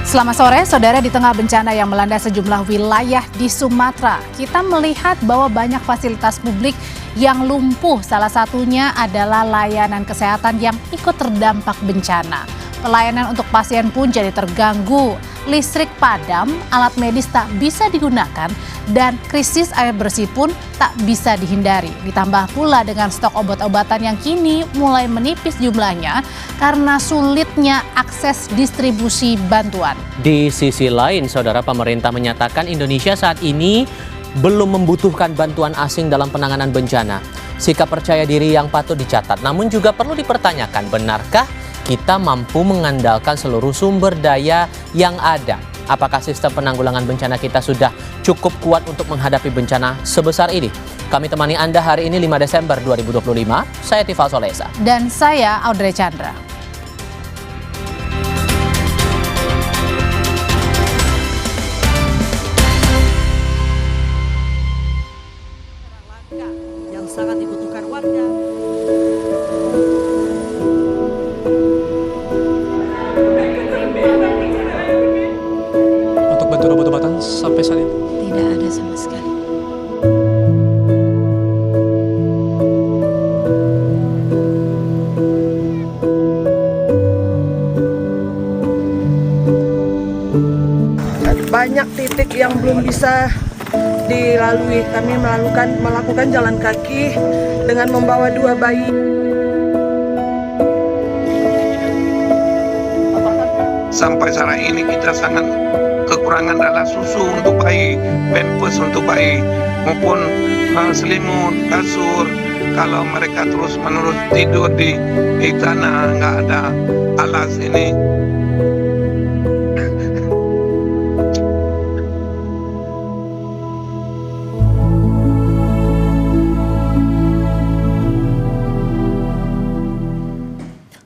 Selamat sore, saudara. Di tengah bencana yang melanda sejumlah wilayah di Sumatera, kita melihat bahwa banyak fasilitas publik yang lumpuh. Salah satunya adalah layanan kesehatan yang ikut terdampak bencana. Pelayanan untuk pasien pun jadi terganggu. Listrik padam, alat medis tak bisa digunakan, dan krisis air bersih pun tak bisa dihindari. Ditambah pula dengan stok obat-obatan yang kini mulai menipis jumlahnya karena sulitnya akses distribusi bantuan. Di sisi lain, saudara, pemerintah menyatakan Indonesia saat ini belum membutuhkan bantuan asing dalam penanganan bencana. Sikap percaya diri yang patut dicatat, namun juga perlu dipertanyakan, benarkah kita mampu mengandalkan seluruh sumber daya yang ada? Apakah sistem penanggulangan bencana kita sudah cukup kuat untuk menghadapi bencana sebesar ini? Kami temani Anda hari ini 5 Desember 2025. Saya Tifal Solesa. Dan saya Audrey Chandra. Yang sangat dibutuhkan warga. Untuk bantuan obat-obatan sampai saat ini? Tidak ada sama sekali. Banyak titik yang belum bisa dilalui. Kami melakukan jalan kaki dengan membawa 2 bayi. Sampai saat ini kita sangat kekurangan adalah susu untuk bayi, pampers untuk bayi, maupun selimut, kasur. Kalau mereka terus-menerus tidur di tanah, nggak ada alas ini.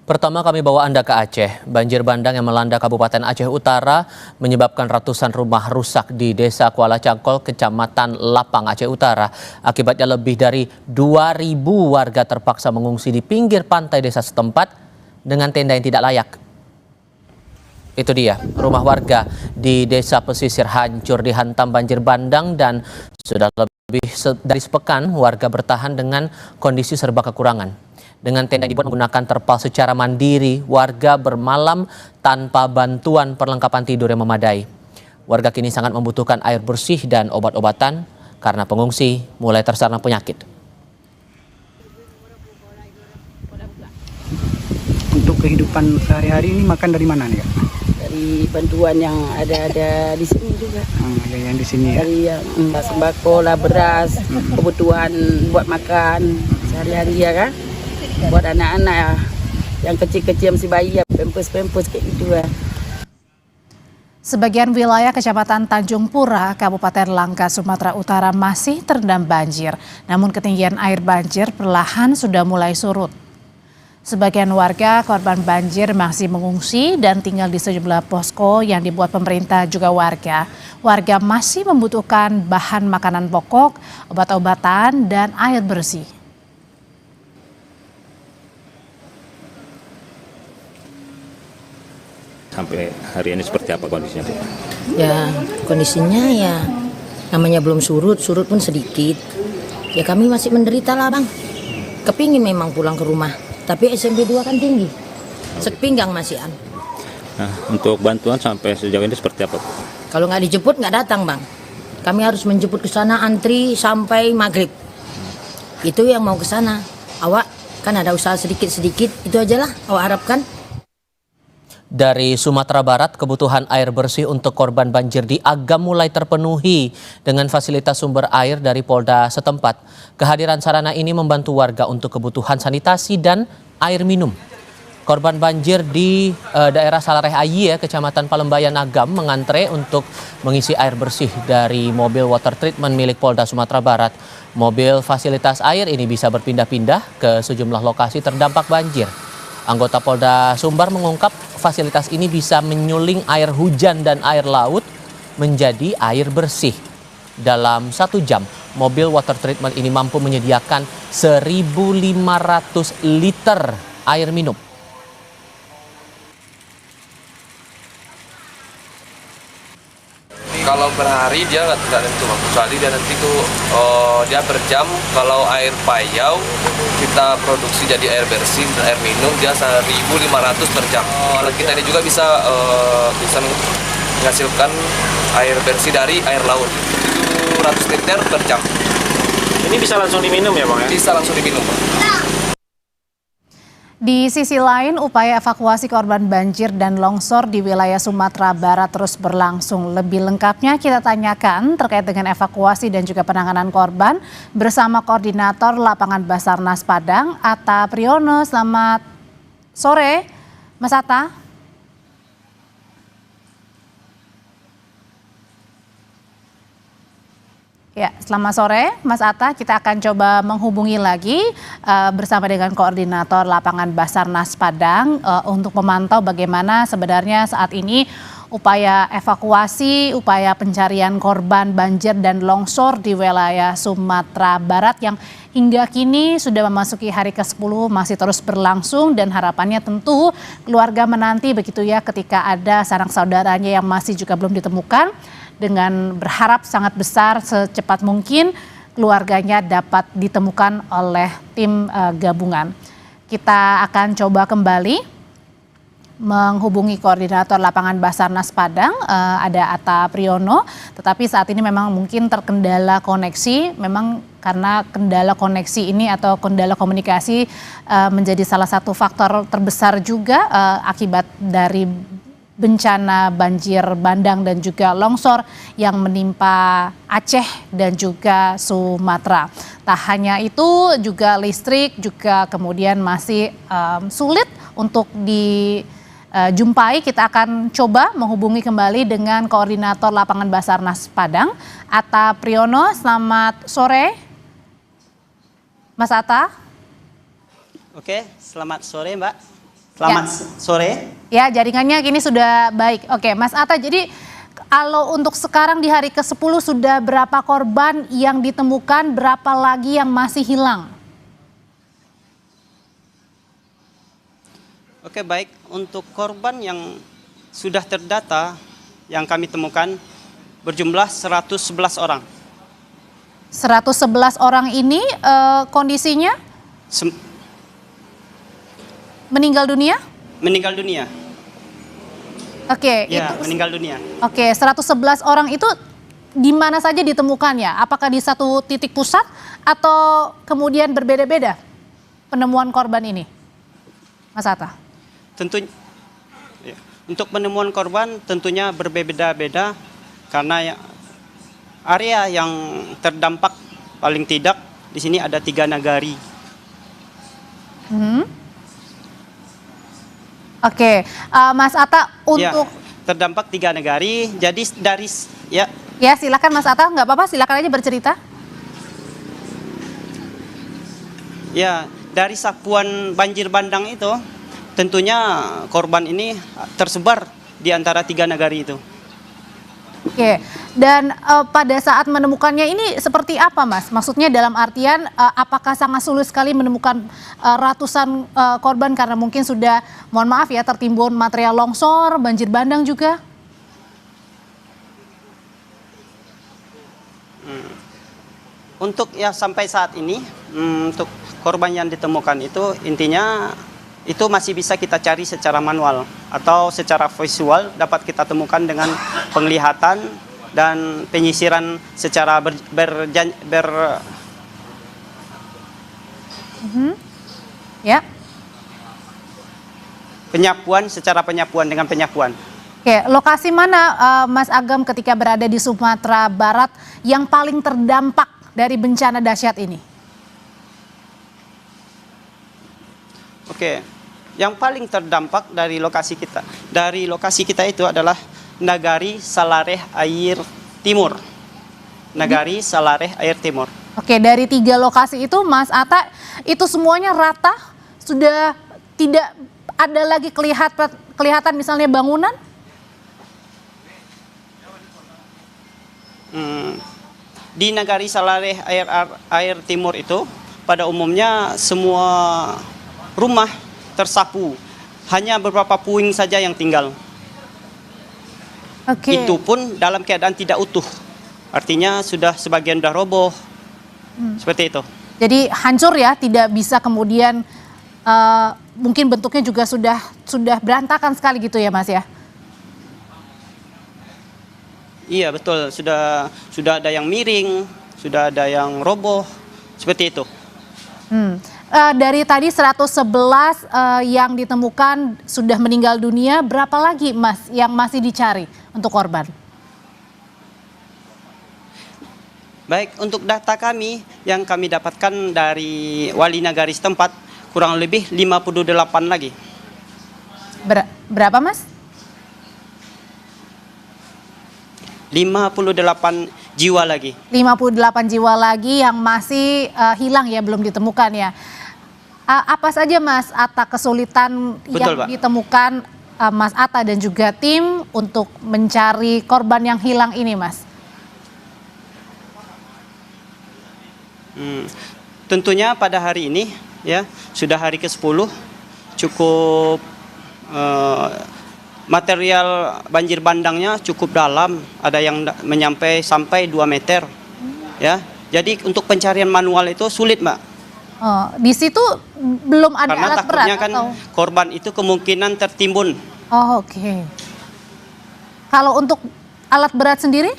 Pertama kami bawa Anda ke Aceh. Banjir bandang yang melanda Kabupaten Aceh Utara menyebabkan ratusan rumah rusak di Desa Kuala Cangkol, Kecamatan Lapang, Aceh Utara. Akibatnya lebih dari 2.000 warga terpaksa mengungsi di pinggir pantai desa setempat dengan tenda yang tidak layak. Itu dia, rumah warga di desa pesisir hancur dihantam banjir bandang dan sudah lebih dari sepekan warga bertahan dengan kondisi serba kekurangan. Dengan tenda dibuat menggunakan terpal secara mandiri, warga bermalam tanpa bantuan perlengkapan tidur yang memadai. Warga kini sangat membutuhkan air bersih dan obat-obatan karena pengungsi mulai tersarang penyakit. Untuk kehidupan sehari-hari ini makan dari mana nih, Kak? Dari bantuan yang ada di sini juga. Yang di sini ya? Dari yang sembako lah, beras, kebutuhan buat makan sehari-hari ya kan. Buat anak-anak ya, yang kecil-kecil masih bayi ya, pampers kayak gitu ya. Sebagian wilayah Kecamatan Tanjung Pura, Kabupaten Langkat, Sumatera Utara masih terendam banjir. Namun ketinggian air banjir perlahan sudah mulai surut. Sebagian warga korban banjir masih mengungsi dan tinggal di sejumlah posko yang dibuat pemerintah juga warga. Warga masih membutuhkan bahan makanan pokok, obat-obatan, dan air bersih. Sampai hari ini seperti apa kondisinya, Bu? Ya kondisinya ya namanya belum surut pun sedikit. Ya kami masih menderita lah bang. Kepingin memang pulang ke rumah. Tapi SMP 2 kan tinggi. Sepinggang masih an. Nah, untuk bantuan sampai sejauh ini seperti apa, Bu? Kalau nggak dijemput nggak datang bang. Kami harus menjemput ke sana, antri sampai maghrib. Itu yang mau ke sana. Awak kan ada usaha sedikit-sedikit, itu aja lah awak harapkan. Dari Sumatera Barat, kebutuhan air bersih untuk korban banjir di Agam mulai terpenuhi dengan fasilitas sumber air dari Polda setempat. Kehadiran sarana ini membantu warga untuk kebutuhan sanitasi dan air minum. Korban banjir di daerah Salareh Ayi, Kecamatan Palembayan, Agam, mengantre untuk mengisi air bersih dari mobil water treatment milik Polda Sumatera Barat. Mobil fasilitas air ini bisa berpindah-pindah ke sejumlah lokasi terdampak banjir. Anggota Polda Sumbar mengungkap fasilitas ini bisa menyuling air hujan dan air laut menjadi air bersih. Dalam 1 jam, mobil water treatment ini mampu menyediakan 1.500 liter air minum. Kalau per hari dia nggak tentu, kecuali dia nanti tuh dia per jam. Kalau air payau kita produksi jadi air bersih dan air minum dia 1.500 per jam. Alat kita ini juga bisa menghasilkan air bersih dari air laut 700 liter per jam. Ini bisa langsung diminum ya Bang ya? Bisa langsung diminum. Di sisi lain, upaya evakuasi korban banjir dan longsor di wilayah Sumatera Barat terus berlangsung. Lebih lengkapnya kita tanyakan terkait dengan evakuasi dan juga penanganan korban bersama Koordinator Lapangan Basarnas Padang, Atta Priyono. Selamat sore, Mas Atta. Ya, selamat sore Mas Atta. Kita akan coba menghubungi lagi bersama dengan Koordinator Lapangan Basarnas Padang untuk memantau bagaimana sebenarnya saat ini upaya evakuasi, upaya pencarian korban banjir dan longsor di wilayah Sumatera Barat yang hingga kini sudah memasuki hari ke-10 masih terus berlangsung, dan harapannya tentu keluarga menanti begitu ya ketika ada sanak saudaranya yang masih juga belum ditemukan, dengan berharap sangat besar secepat mungkin keluarganya dapat ditemukan oleh tim gabungan. Kita akan coba kembali menghubungi Koordinator Lapangan Basarnas Padang, ada Atta Priyono, tetapi saat ini memang mungkin terkendala koneksi, memang karena kendala koneksi ini atau kendala komunikasi menjadi salah satu faktor terbesar juga akibat dari bencana banjir bandang dan juga longsor yang menimpa Aceh dan juga Sumatera. Tak hanya itu, juga listrik juga kemudian masih sulit untuk dijumpai. Kita akan coba menghubungi kembali dengan Koordinator Lapangan Basarnas Padang, Atta Priyono. Selamat sore, Mas Atta. Oke, selamat sore Mbak. Selamat sore. Ya, jaringannya kini sudah baik. Oke, Mas Atta, jadi kalau untuk sekarang di hari ke-10 sudah berapa korban yang ditemukan, berapa lagi yang masih hilang? Oke, baik. Untuk korban yang sudah terdata, yang kami temukan berjumlah 111 orang. 111 orang ini kondisinya? Meninggal dunia? Meninggal dunia. Oke, ya, itu meninggal dunia. Oke, 111 orang itu di mana saja ditemukannya? Apakah di satu titik pusat atau kemudian berbeda-beda penemuan korban ini, Mas Atta? Ya, untuk penemuan korban tentunya berbeda-beda karena area yang terdampak paling tidak di sini ada 3 nagari. Oke, Mas Atta, untuk terdampak 3 negari. Jadi dari ya silakan Mas Atta, nggak apa-apa, silakan aja bercerita. Ya, dari sapuan banjir bandang itu tentunya korban ini tersebar di antara 3 negari itu. Oke, dan pada saat menemukannya ini seperti apa, Mas? Maksudnya dalam artian apakah sangat sulit sekali menemukan ratusan korban karena mungkin sudah, mohon maaf ya, tertimbun material longsor, banjir bandang juga? Untuk sampai saat ini, untuk korban yang ditemukan itu intinya itu masih bisa kita cari secara manual atau secara visual dapat kita temukan dengan penglihatan dan penyisiran secara penyapuan, secara penyapuan dengan penyapuan. Oke, lokasi mana Mas Agam ketika berada di Sumatera Barat yang paling terdampak dari bencana dahsyat ini? Oke, yang paling terdampak dari lokasi kita itu adalah Nagari Salareh Air Timur. Nagari Salareh Air Timur. Oke, dari 3 lokasi itu Mas Atta, itu semuanya rata? Sudah tidak ada lagi kelihatan misalnya bangunan? Di Nagari Salareh Air Timur itu pada umumnya semua rumah tersapu, hanya beberapa puing saja yang tinggal. Oke. Itu pun dalam keadaan tidak utuh. Artinya sebagian sudah roboh. Seperti itu. Jadi hancur ya, tidak bisa kemudian mungkin bentuknya juga sudah berantakan sekali gitu ya Mas ya? Iya betul, sudah ada yang miring, sudah ada yang roboh, seperti itu. Dari tadi 111 yang ditemukan sudah meninggal dunia, berapa lagi Mas yang masih dicari untuk korban? Baik, untuk data kami yang kami dapatkan dari wali nagari setempat, kurang lebih 58 lagi. Berapa Mas? 58 jiwa lagi. 58 jiwa lagi yang masih hilang ya, belum ditemukan ya. Apa saja Mas Atta kesulitan yang Pak. ditemukan Mas Atta dan juga tim untuk mencari korban yang hilang ini Mas? Tentunya pada hari ini ya sudah hari ke-10, cukup material banjir bandangnya cukup dalam, ada yang sampai 2 meter ya. Jadi untuk pencarian manual itu sulit Mbak. Oh, di situ belum ada Karena alat berat takutnya kan atau? korban itu kemungkinan tertimbun. Oh, oke. Kalau untuk alat berat sendiri?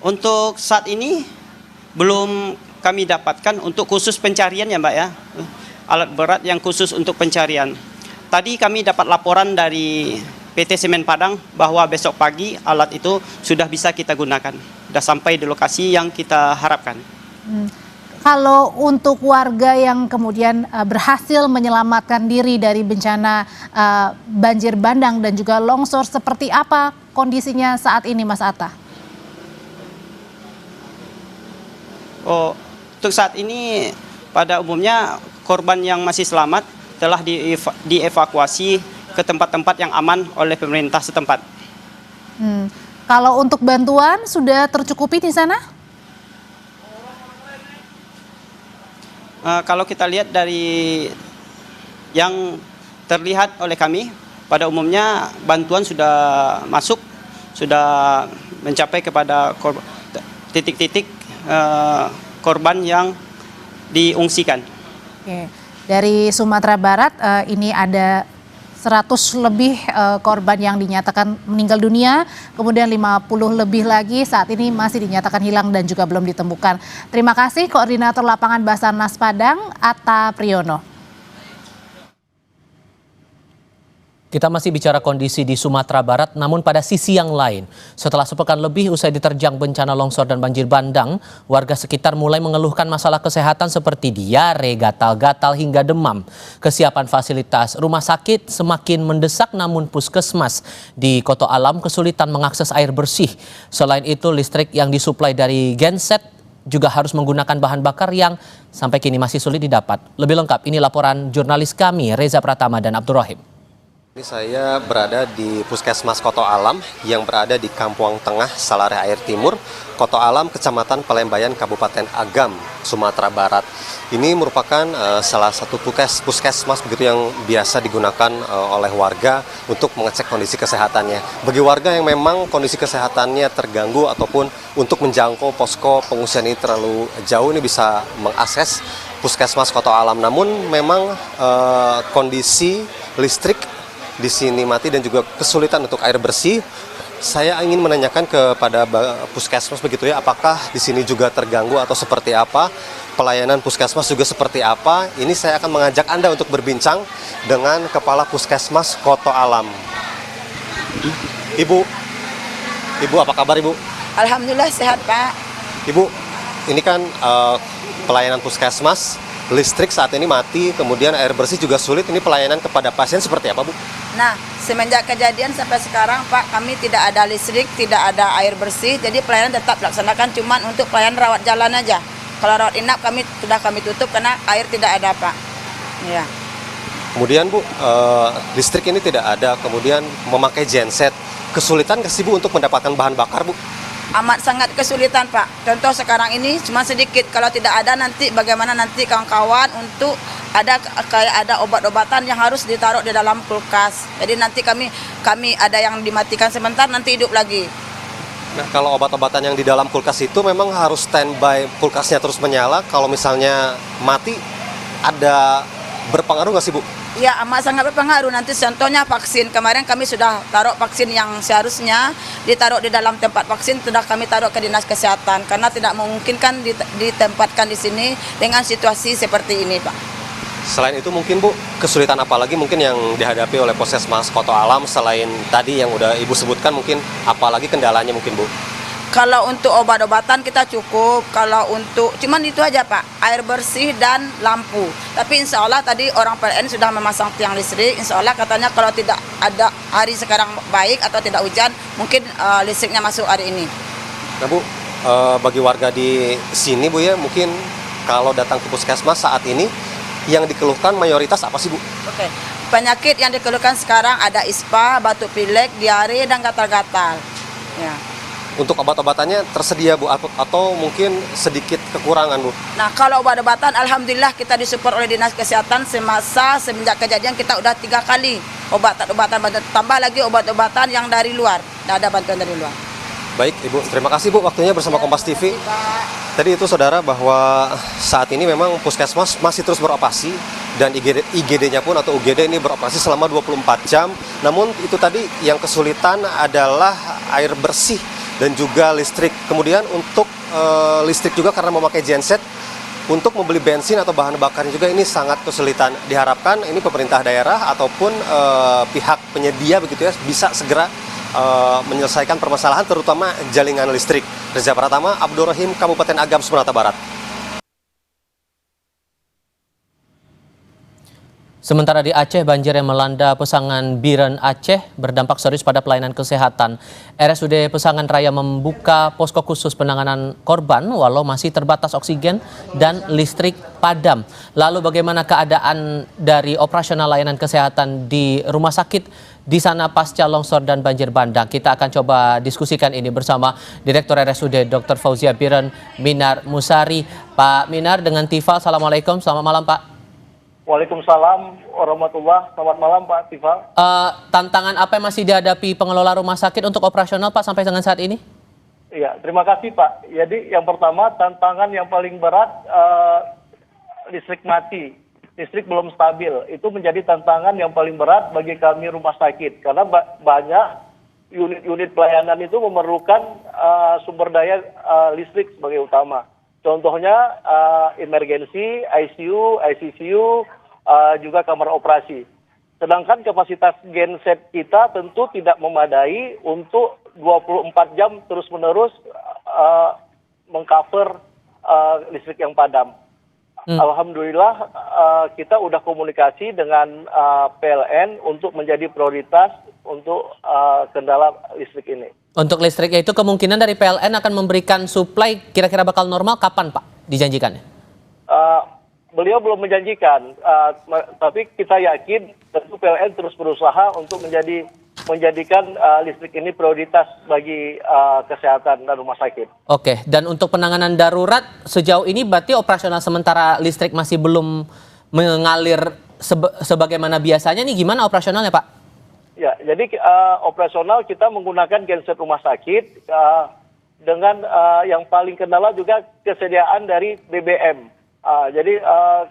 Untuk saat ini belum kami dapatkan untuk khusus pencarian ya Mbak ya. Alat berat yang khusus untuk pencarian. Tadi kami dapat laporan dari PT Semen Padang bahwa besok pagi alat itu sudah bisa kita gunakan. Sudah sampai di lokasi yang kita harapkan. Kalau untuk warga yang kemudian berhasil menyelamatkan diri dari bencana banjir bandang dan juga longsor, seperti apa kondisinya saat ini Mas Atta? Oh, untuk saat ini pada umumnya korban yang masih selamat telah dievakuasi ke tempat-tempat yang aman oleh pemerintah setempat. Kalau untuk bantuan sudah tercukupi di sana? Kalau kita lihat dari yang terlihat oleh kami, pada umumnya bantuan sudah masuk, sudah mencapai kepada titik-titik korban yang diungsikan. Oke. Dari Sumatera Barat ini ada 100 lebih korban yang dinyatakan meninggal dunia, kemudian 50 lebih lagi saat ini masih dinyatakan hilang dan juga belum ditemukan. Terima kasih Koordinator Lapangan Basarnas Padang, Atta Priyono. Kita masih bicara kondisi di Sumatera Barat, namun pada sisi yang lain, setelah sepekan lebih usai diterjang bencana longsor dan banjir bandang, warga sekitar mulai mengeluhkan masalah kesehatan seperti diare, gatal-gatal hingga demam. Kesiapan fasilitas rumah sakit semakin mendesak, namun puskesmas di Koto Alam kesulitan mengakses air bersih. Selain itu, listrik yang disuplai dari genset juga harus menggunakan bahan bakar yang sampai kini masih sulit didapat. Lebih lengkap, ini laporan jurnalis kami Reza Pratama dan Abdul Rahim. Ini saya berada di Puskesmas Koto Alam yang berada di Kampuang Tengah, Salare Air Timur, Koto Alam, Kecamatan Pelembayan, Kabupaten Agam, Sumatera Barat. Ini merupakan salah satu puskesmas begitu yang biasa digunakan oleh warga untuk mengecek kondisi kesehatannya. Bagi warga yang memang kondisi kesehatannya terganggu ataupun untuk menjangkau posko pengungsian ini terlalu jauh, ini bisa mengakses Puskesmas Koto Alam. Namun memang kondisi listrik di sini mati dan juga kesulitan untuk air bersih. Saya ingin menanyakan kepada puskesmas begitu ya, apakah di sini juga terganggu atau seperti apa? Pelayanan puskesmas juga seperti apa? Ini saya akan mengajak Anda untuk berbincang dengan Kepala Puskesmas Koto Alam. Ibu apa kabar Ibu? Alhamdulillah sehat Pak. Ibu, ini kan pelayanan puskesmas, listrik saat ini mati, kemudian air bersih juga sulit. Ini pelayanan kepada pasien seperti apa Bu? Nah, semenjak kejadian sampai sekarang Pak, kami tidak ada listrik, tidak ada air bersih, jadi pelayanan tetap dilaksanakan cuman untuk pelayanan rawat jalan aja. Kalau rawat inap kami tutup karena air tidak ada Pak. Ya. Kemudian Bu, listrik ini tidak ada, kemudian memakai genset. Kesulitan nggak sih Bu untuk mendapatkan bahan bakar Bu? Amat sangat kesulitan Pak. Contoh sekarang ini cuma sedikit, kalau tidak ada nanti bagaimana nanti kawan-kawan untuk ada obat-obatan yang harus ditaruh di dalam kulkas. Jadi nanti kami ada yang dimatikan sebentar, nanti hidup lagi. Nah, kalau obat-obatan yang di dalam kulkas itu memang harus standby, kulkasnya terus menyala. Kalau misalnya mati, ada berpengaruh nggak sih, Bu? Ya, amat sangat berpengaruh. Nanti contohnya vaksin. Kemarin kami sudah taruh vaksin yang seharusnya ditaruh di dalam tempat vaksin, sudah kami taruh ke Dinas Kesehatan. Karena tidak memungkinkan ditempatkan di sini dengan situasi seperti ini, Pak. Selain itu mungkin, Bu, kesulitan apa lagi mungkin yang dihadapi oleh Puskesmas Koto Alam selain tadi yang udah Ibu sebutkan, mungkin apalagi kendalanya mungkin, Bu? Kalau untuk obat-obatan kita cukup, kalau untuk cuman itu aja Pak, air bersih dan lampu. Tapi insya Allah tadi orang PLN sudah memasang tiang listrik, insya Allah katanya kalau tidak ada hari sekarang baik atau tidak hujan, mungkin listriknya masuk hari ini. Nah, Bu, bagi warga di sini, Bu, ya, mungkin kalau datang ke Puskesmas saat ini, yang dikeluhkan mayoritas apa sih, Bu? Oke. Penyakit yang dikeluhkan sekarang ada ispa, batuk pilek, diare, dan gatal-gatal. Ya. Untuk obat-obatannya tersedia, Bu, atau mungkin sedikit kekurangan, Bu? Nah, kalau obat-obatan, alhamdulillah kita disupport oleh Dinas Kesehatan semenjak kejadian kita udah 3 kali obat-obatan, tambah lagi obat-obatan yang dari luar, ada bantuan dari luar. Baik, Ibu, terima kasih, Bu, waktunya bersama Kompas TV. Tadi itu, Saudara, bahwa saat ini memang Puskesmas masih terus beroperasi dan IGD-nya pun atau UGD ini beroperasi selama 24 jam. Namun itu tadi yang kesulitan adalah air bersih dan juga listrik. Kemudian untuk listrik juga karena memakai genset, untuk membeli bensin atau bahan bakarnya juga ini sangat kesulitan. Diharapkan ini pemerintah daerah ataupun pihak penyedia begitu ya bisa segera menyelesaikan permasalahan terutama jaringan listrik. Reza Pratama, Abdurrahim, Kabupaten Agam, Sumatera Barat. Sementara di Aceh, banjir yang melanda Pesangan Biren Aceh berdampak serius pada pelayanan kesehatan. RSUD Pesangan Raya membuka posko khusus penanganan korban walau masih terbatas oksigen dan listrik padam. Lalu bagaimana keadaan dari operasional layanan kesehatan di rumah sakit di sana pasca longsor dan banjir bandang? Kita akan coba diskusikan ini bersama Direktur RSUD Dr. Fauzia Biren, Minar Musari. Pak Minar dengan Tifa, Assalamualaikum, selamat malam Pak. Waalaikumsalam warahmatullahi. Selamat malam Pak Tifa. Tantangan apa yang masih dihadapi pengelola rumah sakit untuk operasional Pak sampai dengan saat ini? Iya, terima kasih Pak. Jadi yang pertama tantangan yang paling berat listrik mati, listrik belum stabil. Itu menjadi tantangan yang paling berat bagi kami rumah sakit karena banyak unit-unit pelayanan itu memerlukan sumber daya listrik sebagai utama. Contohnya emergency, ICU, ICCU, juga kamar operasi. Sedangkan kapasitas genset kita tentu tidak memadai untuk 24 jam terus-menerus mengcover listrik yang padam. Alhamdulillah kita udah komunikasi dengan PLN untuk menjadi prioritas untuk kendala listrik ini. Untuk listriknya itu kemungkinan dari PLN akan memberikan suplai kira-kira bakal normal kapan Pak dijanjikannya? Beliau belum menjanjikan, tapi kita yakin tentu PLN terus berusaha untuk menjadikan listrik ini prioritas bagi kesehatan dan rumah sakit. Oke, dan untuk penanganan darurat sejauh ini berarti operasional sementara listrik masih belum mengalir sebagaimana biasanya nih, gimana operasionalnya Pak? Ya, jadi operasional kita menggunakan genset rumah sakit dengan yang paling kendala juga kesediaan dari BBM. Jadi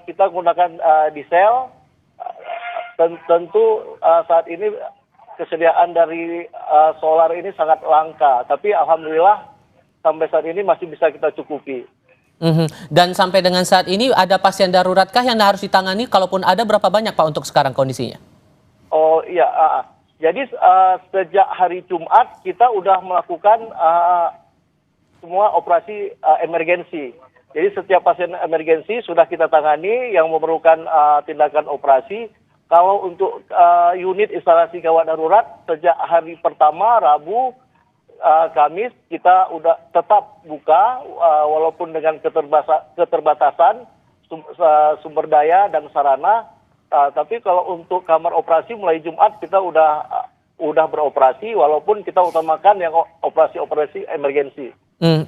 kita menggunakan diesel. Tentu saat ini kesediaan dari solar ini sangat langka, tapi alhamdulillah sampai saat ini masih bisa kita cukupi. Dan sampai dengan saat ini ada pasien daruratkah yang harus ditangani? Kalaupun ada, berapa banyak Pak untuk sekarang kondisinya? Oh iya, jadi sejak hari Jumat kita udah melakukan semua operasi emergensi. Jadi setiap pasien emergensi sudah kita tangani yang memerlukan tindakan operasi. Kalau untuk unit instalasi gawat darurat sejak hari pertama Rabu, Kamis kita udah tetap buka walaupun dengan keterbatasan sumber daya dan sarana. Tapi kalau untuk kamar operasi mulai Jumat kita udah beroperasi walaupun kita utamakan yang operasi emergensi.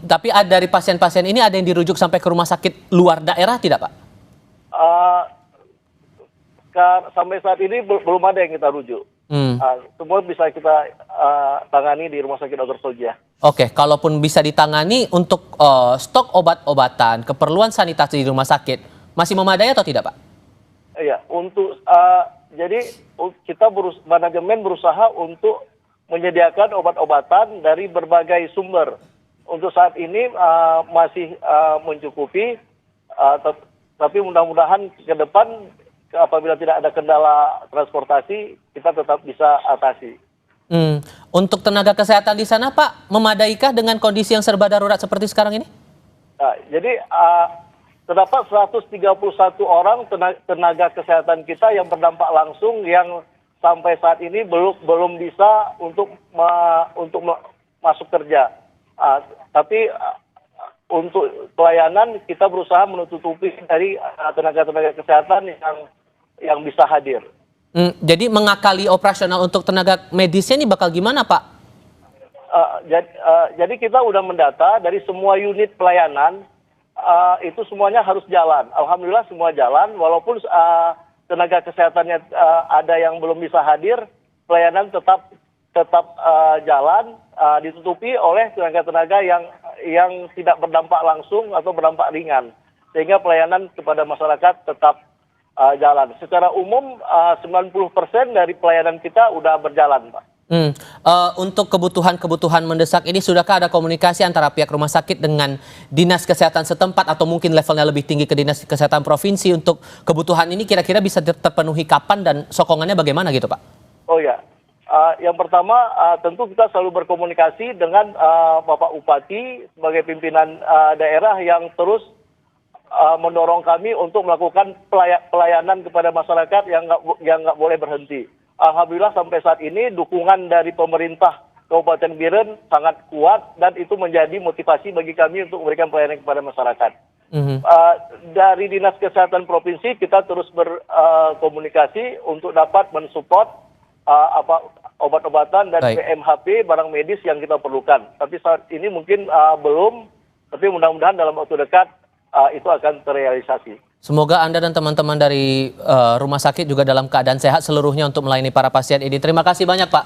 Tapi dari pasien-pasien ini ada yang dirujuk sampai ke rumah sakit luar daerah tidak Pak? sampai saat ini belum ada yang kita rujuk. Semua bisa kita tangani di Rumah Sakit Dr. Sojah. Oke, kalaupun bisa ditangani untuk stok obat-obatan, keperluan sanitasi di rumah sakit, masih memadai atau tidak, Pak? Iya, jadi kita manajemen berusaha untuk menyediakan obat-obatan dari berbagai sumber. Untuk saat ini masih mencukupi, tapi mudah-mudahan ke depan apabila tidak ada kendala transportasi, kita tetap bisa atasi. Untuk tenaga kesehatan di sana, Pak, memadaikah dengan kondisi yang serba darurat seperti sekarang ini? Jadi terdapat 131 orang tenaga kesehatan kita yang berdampak langsung yang sampai saat ini belum bisa untuk masuk kerja. Tapi untuk pelayanan kita berusaha menutupi dari tenaga-tenaga kesehatan yang bisa hadir. Jadi mengakali operasional untuk tenaga medisnya ini bakal gimana, Pak? Jadi kita udah mendata dari semua unit pelayanan, itu semuanya harus jalan. Alhamdulillah semua jalan, walaupun tenaga kesehatannya ada yang belum bisa hadir, pelayanan tetap jalan, ditutupi oleh tenaga-tenaga yang tidak berdampak langsung atau berdampak ringan, sehingga pelayanan kepada masyarakat tetap jalan. Secara umum 90% dari pelayanan kita udah berjalan, Pak. Untuk kebutuhan mendesak ini, sudahkah ada komunikasi antara pihak rumah sakit dengan dinas kesehatan setempat atau mungkin levelnya lebih tinggi ke dinas kesehatan provinsi untuk kebutuhan ini kira-kira bisa terpenuhi kapan dan sokongannya bagaimana gitu, Pak? Oh ya, yang pertama tentu kita selalu berkomunikasi dengan Bapak Bupati sebagai pimpinan daerah yang terus mendorong kami untuk melakukan pelayanan kepada masyarakat yang nggak boleh berhenti. Alhamdulillah sampai saat ini dukungan dari pemerintah Kabupaten Biren sangat kuat dan itu menjadi motivasi bagi kami untuk memberikan pelayanan kepada masyarakat. Dari Dinas Kesehatan Provinsi kita terus berkomunikasi untuk dapat mensupport obat-obatan dan PMHP barang medis yang kita perlukan. Tapi saat ini mungkin belum, tapi mudah-mudahan dalam waktu dekat itu akan terrealisasi. Semoga Anda dan teman-teman dari rumah sakit juga dalam keadaan sehat seluruhnya untuk melayani para pasien ini. Terima kasih banyak, Pak,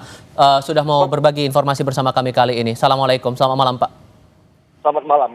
sudah mau berbagi informasi bersama kami kali ini. Assalamualaikum, selamat malam, Pak. Selamat malam.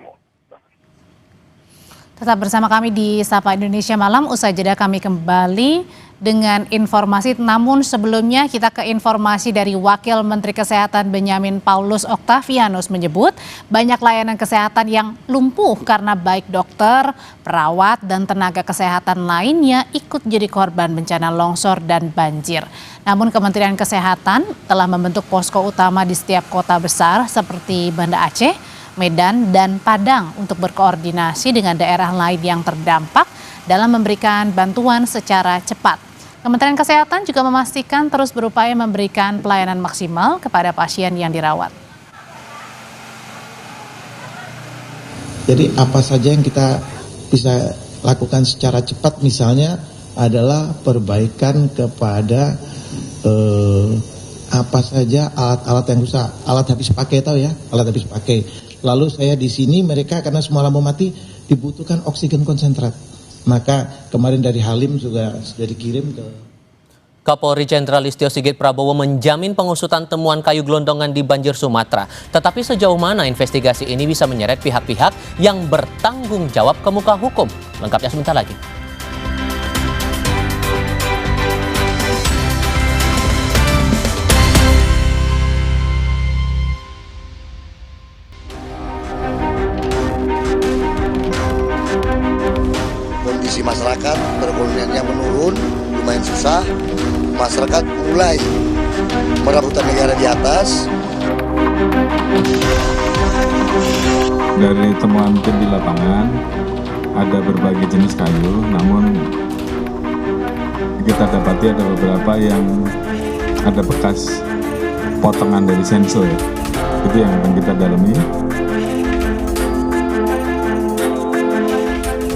Tetap bersama kami di Sapa Indonesia Malam. Usai jeda kami kembali dengan informasi, namun sebelumnya kita ke informasi dari Wakil Menteri Kesehatan Benyamin Paulus Octavianus menyebut banyak layanan kesehatan yang lumpuh karena baik dokter, perawat, dan tenaga kesehatan lainnya ikut jadi korban bencana longsor dan banjir. Namun Kementerian Kesehatan telah membentuk posko utama di setiap kota besar seperti Banda Aceh, Medan, dan Padang untuk berkoordinasi dengan daerah lain yang terdampak dalam memberikan bantuan secara cepat. Kementerian Kesehatan juga memastikan terus berupaya memberikan pelayanan maksimal kepada pasien yang dirawat. Jadi apa saja yang kita bisa lakukan secara cepat, misalnya adalah perbaikan kepada apa saja alat-alat yang rusak, alat habis pakai, tahu ya, alat habis pakai. Lalu saya di sini mereka karena semua lampu mati dibutuhkan oksigen konsentrat. Maka kemarin dari Halim juga sudah dikirim ke Kapolri Jenderal Listio Sigit Prabowo menjamin pengusutan temuan kayu gelondongan di banjir Sumatera. Tetapi sejauh mana investigasi ini bisa menyeret pihak-pihak yang bertanggung jawab ke muka hukum? Lengkapnya sebentar lagi. Kondisi masyarakat perekonomiannya menurun, lumayan susah. Masyarakat mulai merebutan negara di atas. Dari temuan tim di lapangan ada berbagai jenis kayu, namun kita dapati ada beberapa yang ada bekas potongan dari sensor. Itu yang akan kita dalami.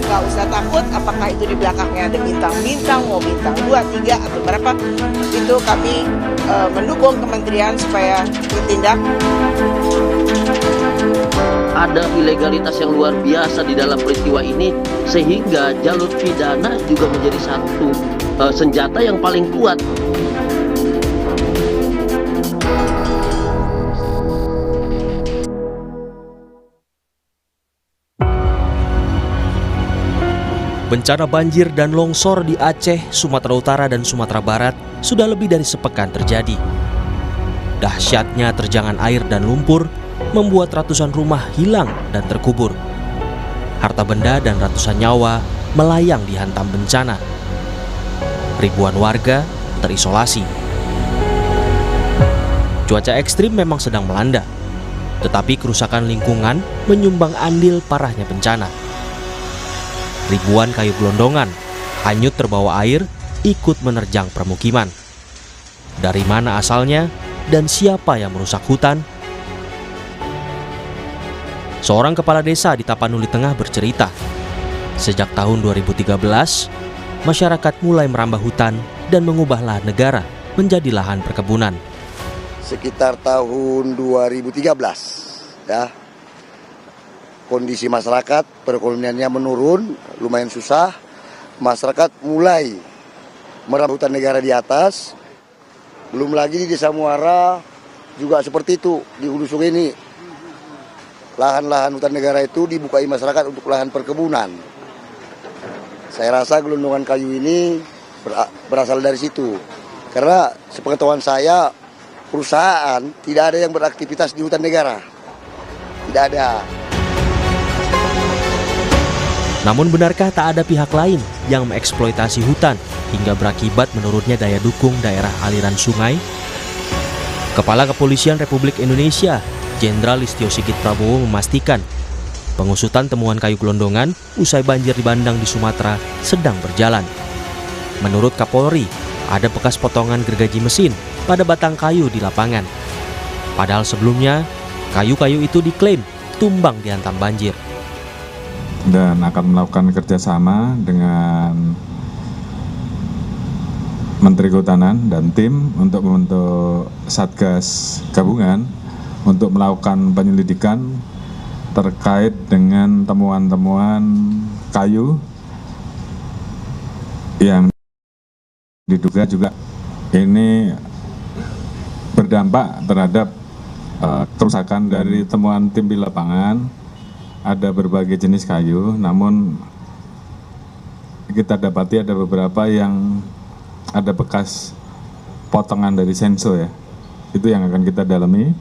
Nggak usah takut apakah itu di belakangnya ada bintang-bintang, mau bintang 2, 3 atau berapa, itu kami mendukung kementerian supaya ditindak. Ada ilegalitas yang luar biasa di dalam peristiwa ini sehingga jalur pidana juga menjadi satu senjata yang paling kuat. Bencana banjir dan longsor di Aceh, Sumatera Utara, dan Sumatera Barat sudah lebih dari sepekan terjadi. Dahsyatnya terjangan air dan lumpur membuat ratusan rumah hilang dan terkubur. Harta benda dan ratusan nyawa melayang dihantam bencana. Ribuan warga terisolasi. Cuaca ekstrim memang sedang melanda, tetapi kerusakan lingkungan menyumbang andil parahnya bencana. Ribuan kayu gelondongan hanyut terbawa air ikut menerjang permukiman. Dari mana asalnya dan siapa yang merusak hutan? Seorang kepala desa di Tapanuli Tengah bercerita, sejak tahun 2013, masyarakat mulai merambah hutan dan mengubah lahan negara menjadi lahan perkebunan. Sekitar tahun 2013, ya. Kondisi masyarakat perekonomiannya menurun, lumayan susah. Masyarakat mulai merambah hutan negara di atas. Belum lagi di Desa Muara juga seperti itu, di Hulu Sungai ini. Lahan-lahan hutan negara itu dibukai masyarakat untuk lahan perkebunan. Saya rasa gelondongan kayu ini berasal dari situ. Karena sepengetahuan saya, perusahaan tidak ada yang beraktivitas di hutan negara. Tidak ada. Namun benarkah tak ada pihak lain yang mengeksploitasi hutan hingga berakibat menurunnya daya dukung daerah aliran sungai? Kepala Kepolisian Republik Indonesia, Jenderal Listio Sigit Prabowo memastikan pengusutan temuan kayu gelondongan usai banjir di Bandang di Sumatera sedang berjalan. Menurut Kapolri, ada bekas potongan gergaji mesin pada batang kayu di lapangan. Padahal sebelumnya, kayu-kayu itu diklaim tumbang dihantam banjir. Dan akan melakukan kerjasama dengan Menteri Kehutanan dan tim untuk membentuk Satgas Gabungan untuk melakukan penyelidikan terkait dengan temuan-temuan kayu yang diduga juga ini berdampak terhadap kerusakan. Dari temuan tim di lapangan. Ada berbagai jenis kayu, namun kita dapati ada beberapa yang ada bekas potongan dari senso ya. Itu yang akan kita dalami.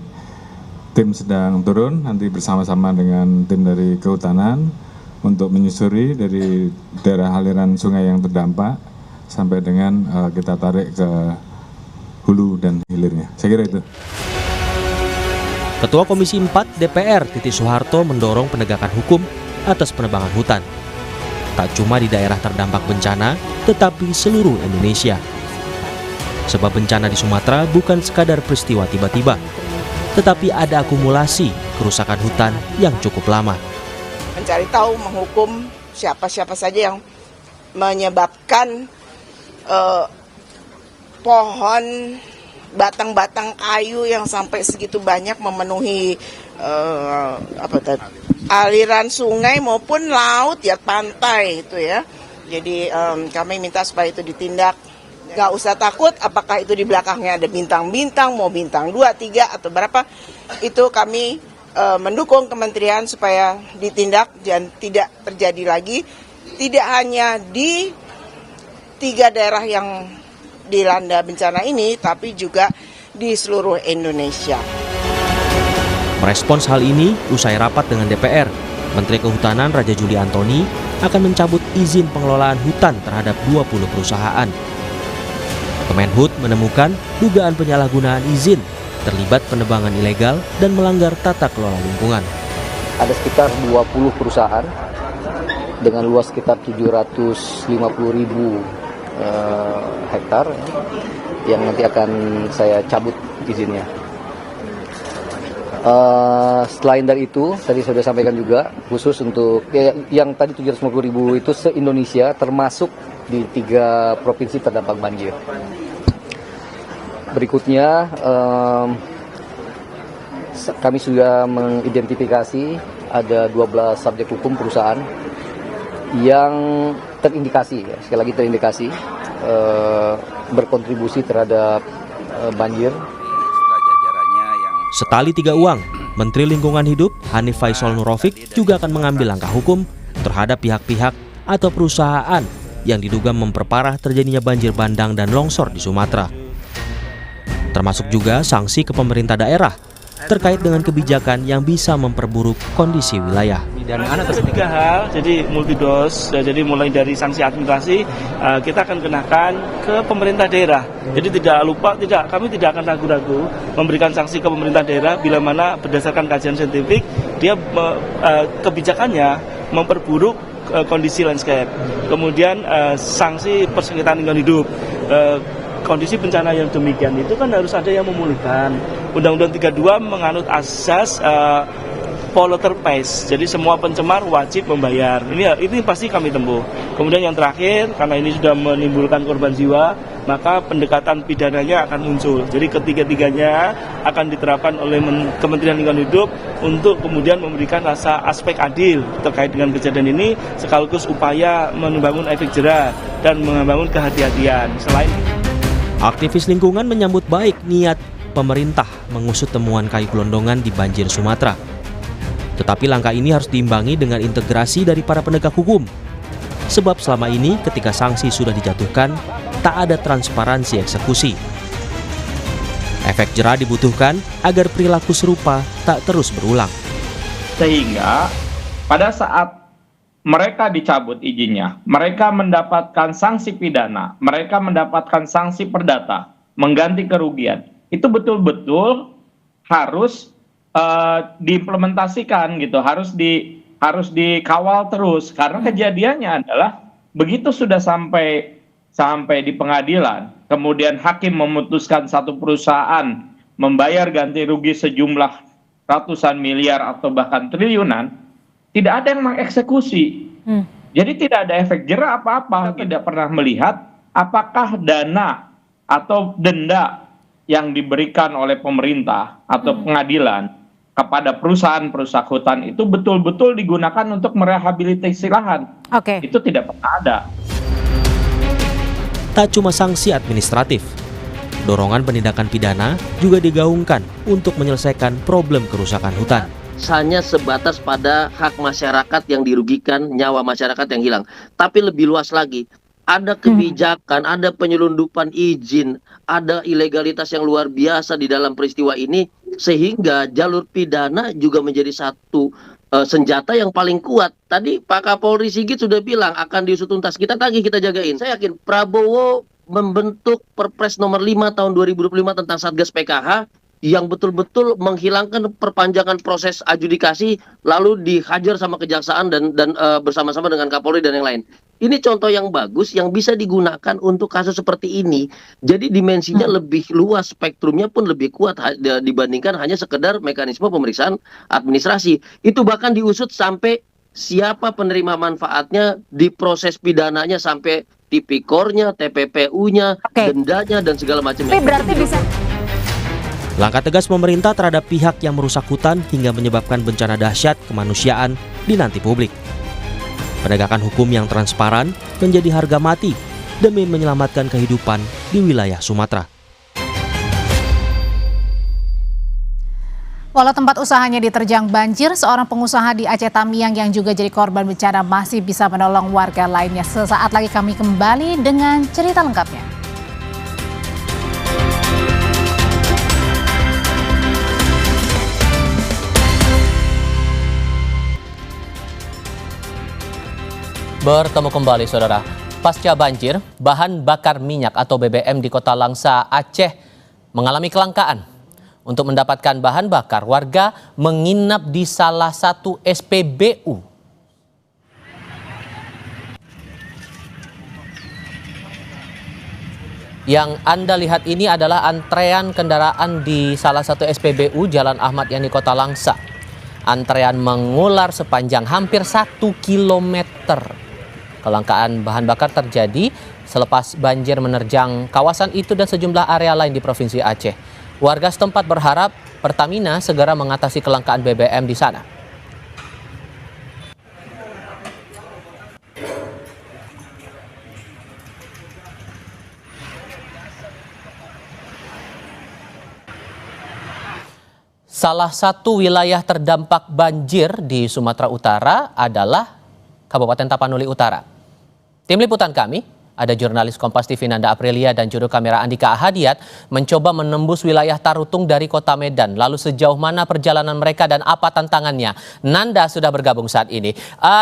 Tim sedang turun nanti bersama-sama dengan tim dari Kehutanan untuk menyusuri dari daerah aliran sungai yang terdampak sampai dengan kita tarik ke hulu dan hilirnya. Saya kira itu. Ketua Komisi 4 DPR Titi Soeharto mendorong penegakan hukum atas penebangan hutan. Tak cuma di daerah terdampak bencana, tetapi seluruh Indonesia. Sebab bencana di Sumatera bukan sekadar peristiwa tiba-tiba, tetapi ada akumulasi kerusakan hutan yang cukup lama. Mencari tahu, menghukum siapa-siapa saja yang menyebabkan pohon, batang-batang kayu yang sampai segitu banyak memenuhi aliran sungai maupun laut ya, pantai itu ya. Jadi kami minta supaya itu ditindak. Nggak usah takut apakah itu di belakangnya ada bintang-bintang, mau bintang 2, 3 atau berapa. Itu kami mendukung kementerian supaya ditindak dan tidak terjadi lagi. Tidak hanya di 3 daerah yang dilanda bencana ini, tapi juga di seluruh Indonesia. Merespons hal ini, usai rapat dengan DPR, Menteri Kehutanan Raja Juli Antoni akan mencabut izin pengelolaan hutan terhadap 20 perusahaan. Kemenhut menemukan dugaan penyalahgunaan izin, terlibat penebangan ilegal dan melanggar tata kelola lingkungan. Ada sekitar 20 perusahaan dengan luas sekitar 750.000 hektar yang nanti akan saya cabut izinnya. Selain dari itu, tadi saya sudah sampaikan juga khusus untuk yang tadi 750.000 itu se-Indonesia, termasuk di 3 provinsi terdampak banjir. Berikutnya kami sudah mengidentifikasi ada 12 subjek hukum perusahaan yang terindikasi, sekali lagi terindikasi berkontribusi terhadap banjir. Setali tiga uang, Menteri Lingkungan Hidup Hanif Faisal Nurofik juga akan mengambil langkah hukum terhadap pihak-pihak atau perusahaan yang diduga memperparah terjadinya banjir bandang dan longsor di Sumatera. Termasuk juga sanksi ke pemerintah daerah terkait dengan kebijakan yang bisa memperburuk kondisi wilayah. Ada 3 hal, jadi multidos, jadi mulai dari sanksi administrasi kita akan kenakan ke pemerintah daerah. Jadi kami tidak akan ragu-ragu memberikan sanksi ke pemerintah daerah bila mana berdasarkan kajian saintifik dia kebijakannya memperburuk kondisi landscape. Kemudian sanksi persengketaan lingkungan hidup. Kondisi bencana yang demikian itu kan harus ada yang memulihkan. Undang-Undang 32 menganut asas polluter pays. Jadi semua pencemar wajib membayar. Ini pasti kami tempuh. Kemudian yang terakhir, karena ini sudah menimbulkan korban jiwa, maka pendekatan pidananya akan muncul. Jadi ketiga-tiganya akan diterapkan oleh Kementerian Lingkungan Hidup untuk kemudian memberikan rasa aspek adil terkait dengan kejadian ini, sekaligus upaya membangun efek jerah dan membangun kehati-hatian. Selain aktivis lingkungan menyambut baik niat pemerintah mengusut temuan kayu gelondongan di banjir Sumatera. Tetapi langkah ini harus diimbangi dengan integrasi dari para penegak hukum. Sebab selama ini ketika sanksi sudah dijatuhkan, tak ada transparansi eksekusi. Efek jerah dibutuhkan agar perilaku serupa tak terus berulang. Sehingga pada saat mereka dicabut izinnya, mereka mendapatkan sanksi pidana, mereka mendapatkan sanksi perdata, mengganti kerugian. Itu betul-betul harus diimplementasikan gitu, harus dikawal terus, karena kejadiannya adalah begitu sudah sampai di pengadilan, kemudian hakim memutuskan satu perusahaan membayar ganti rugi sejumlah ratusan miliar atau bahkan triliunan, tidak ada yang mengeksekusi. Jadi tidak ada efek jerah apa-apa, tidak pernah melihat apakah dana atau denda yang diberikan oleh pemerintah atau pengadilan kepada perusahaan perusak hutan itu betul-betul digunakan untuk merehabilitasi lahan. Itu tidak pernah ada. Tak cuma sanksi administratif, dorongan penindakan pidana juga digaungkan untuk menyelesaikan problem kerusakan hutan. Hanya sebatas pada hak masyarakat yang dirugikan, nyawa masyarakat yang hilang. Tapi lebih luas lagi, ada kebijakan, ada penyelundupan izin, ada ilegalitas yang luar biasa di dalam peristiwa ini, sehingga jalur pidana juga menjadi satu senjata yang paling kuat. Tadi Pak Kapolri Sigit sudah bilang akan diusut tuntas. Kita tagih, kita jagain. Saya yakin Prabowo membentuk Perpres nomor 5 tahun 2025 tentang Satgas PKH yang betul-betul menghilangkan perpanjangan proses adjudikasi lalu dihajar sama kejaksaan dan bersama-sama dengan Kapolri dan yang lain. Ini contoh yang bagus yang bisa digunakan untuk kasus seperti ini. Jadi dimensinya lebih luas, spektrumnya pun lebih kuat dibandingkan hanya sekedar mekanisme pemeriksaan administrasi. Itu bahkan diusut sampai siapa penerima manfaatnya, di proses pidananya sampai tipikornya, TPPU-nya, dendanya dan segala macamnya. Berarti bisa. Langkah tegas pemerintah terhadap pihak yang merusak hutan hingga menyebabkan bencana dahsyat kemanusiaan dinanti publik. Penegakan hukum yang transparan menjadi harga mati demi menyelamatkan kehidupan di wilayah Sumatera. Walau tempat usahanya diterjang banjir, seorang pengusaha di Aceh Tamiang yang juga jadi korban bencana masih bisa menolong warga lainnya. Sesaat lagi kami kembali dengan cerita lengkapnya. Bertemu kembali saudara. Pasca banjir, bahan bakar minyak atau BBM di Kota Langsa, Aceh mengalami kelangkaan. Untuk mendapatkan bahan bakar, warga menginap di salah satu SPBU. Yang Anda lihat ini adalah antrean kendaraan di salah satu SPBU Jalan Ahmad Yani Kota Langsa. Antrean mengular sepanjang hampir 1 kilometer. Kelangkaan bahan bakar terjadi selepas banjir menerjang kawasan itu dan sejumlah area lain di Provinsi Aceh. Warga setempat berharap Pertamina segera mengatasi kelangkaan BBM di sana. Salah satu wilayah terdampak banjir di Sumatera Utara adalah Kabupaten Tapanuli Utara. Tim liputan kami, ada jurnalis Kompas TV Nanda Aprilia dan juru kamera Andika Ahadiat mencoba menembus wilayah Tarutung dari Kota Medan. Lalu sejauh mana perjalanan mereka dan apa tantangannya? Nanda sudah bergabung saat ini.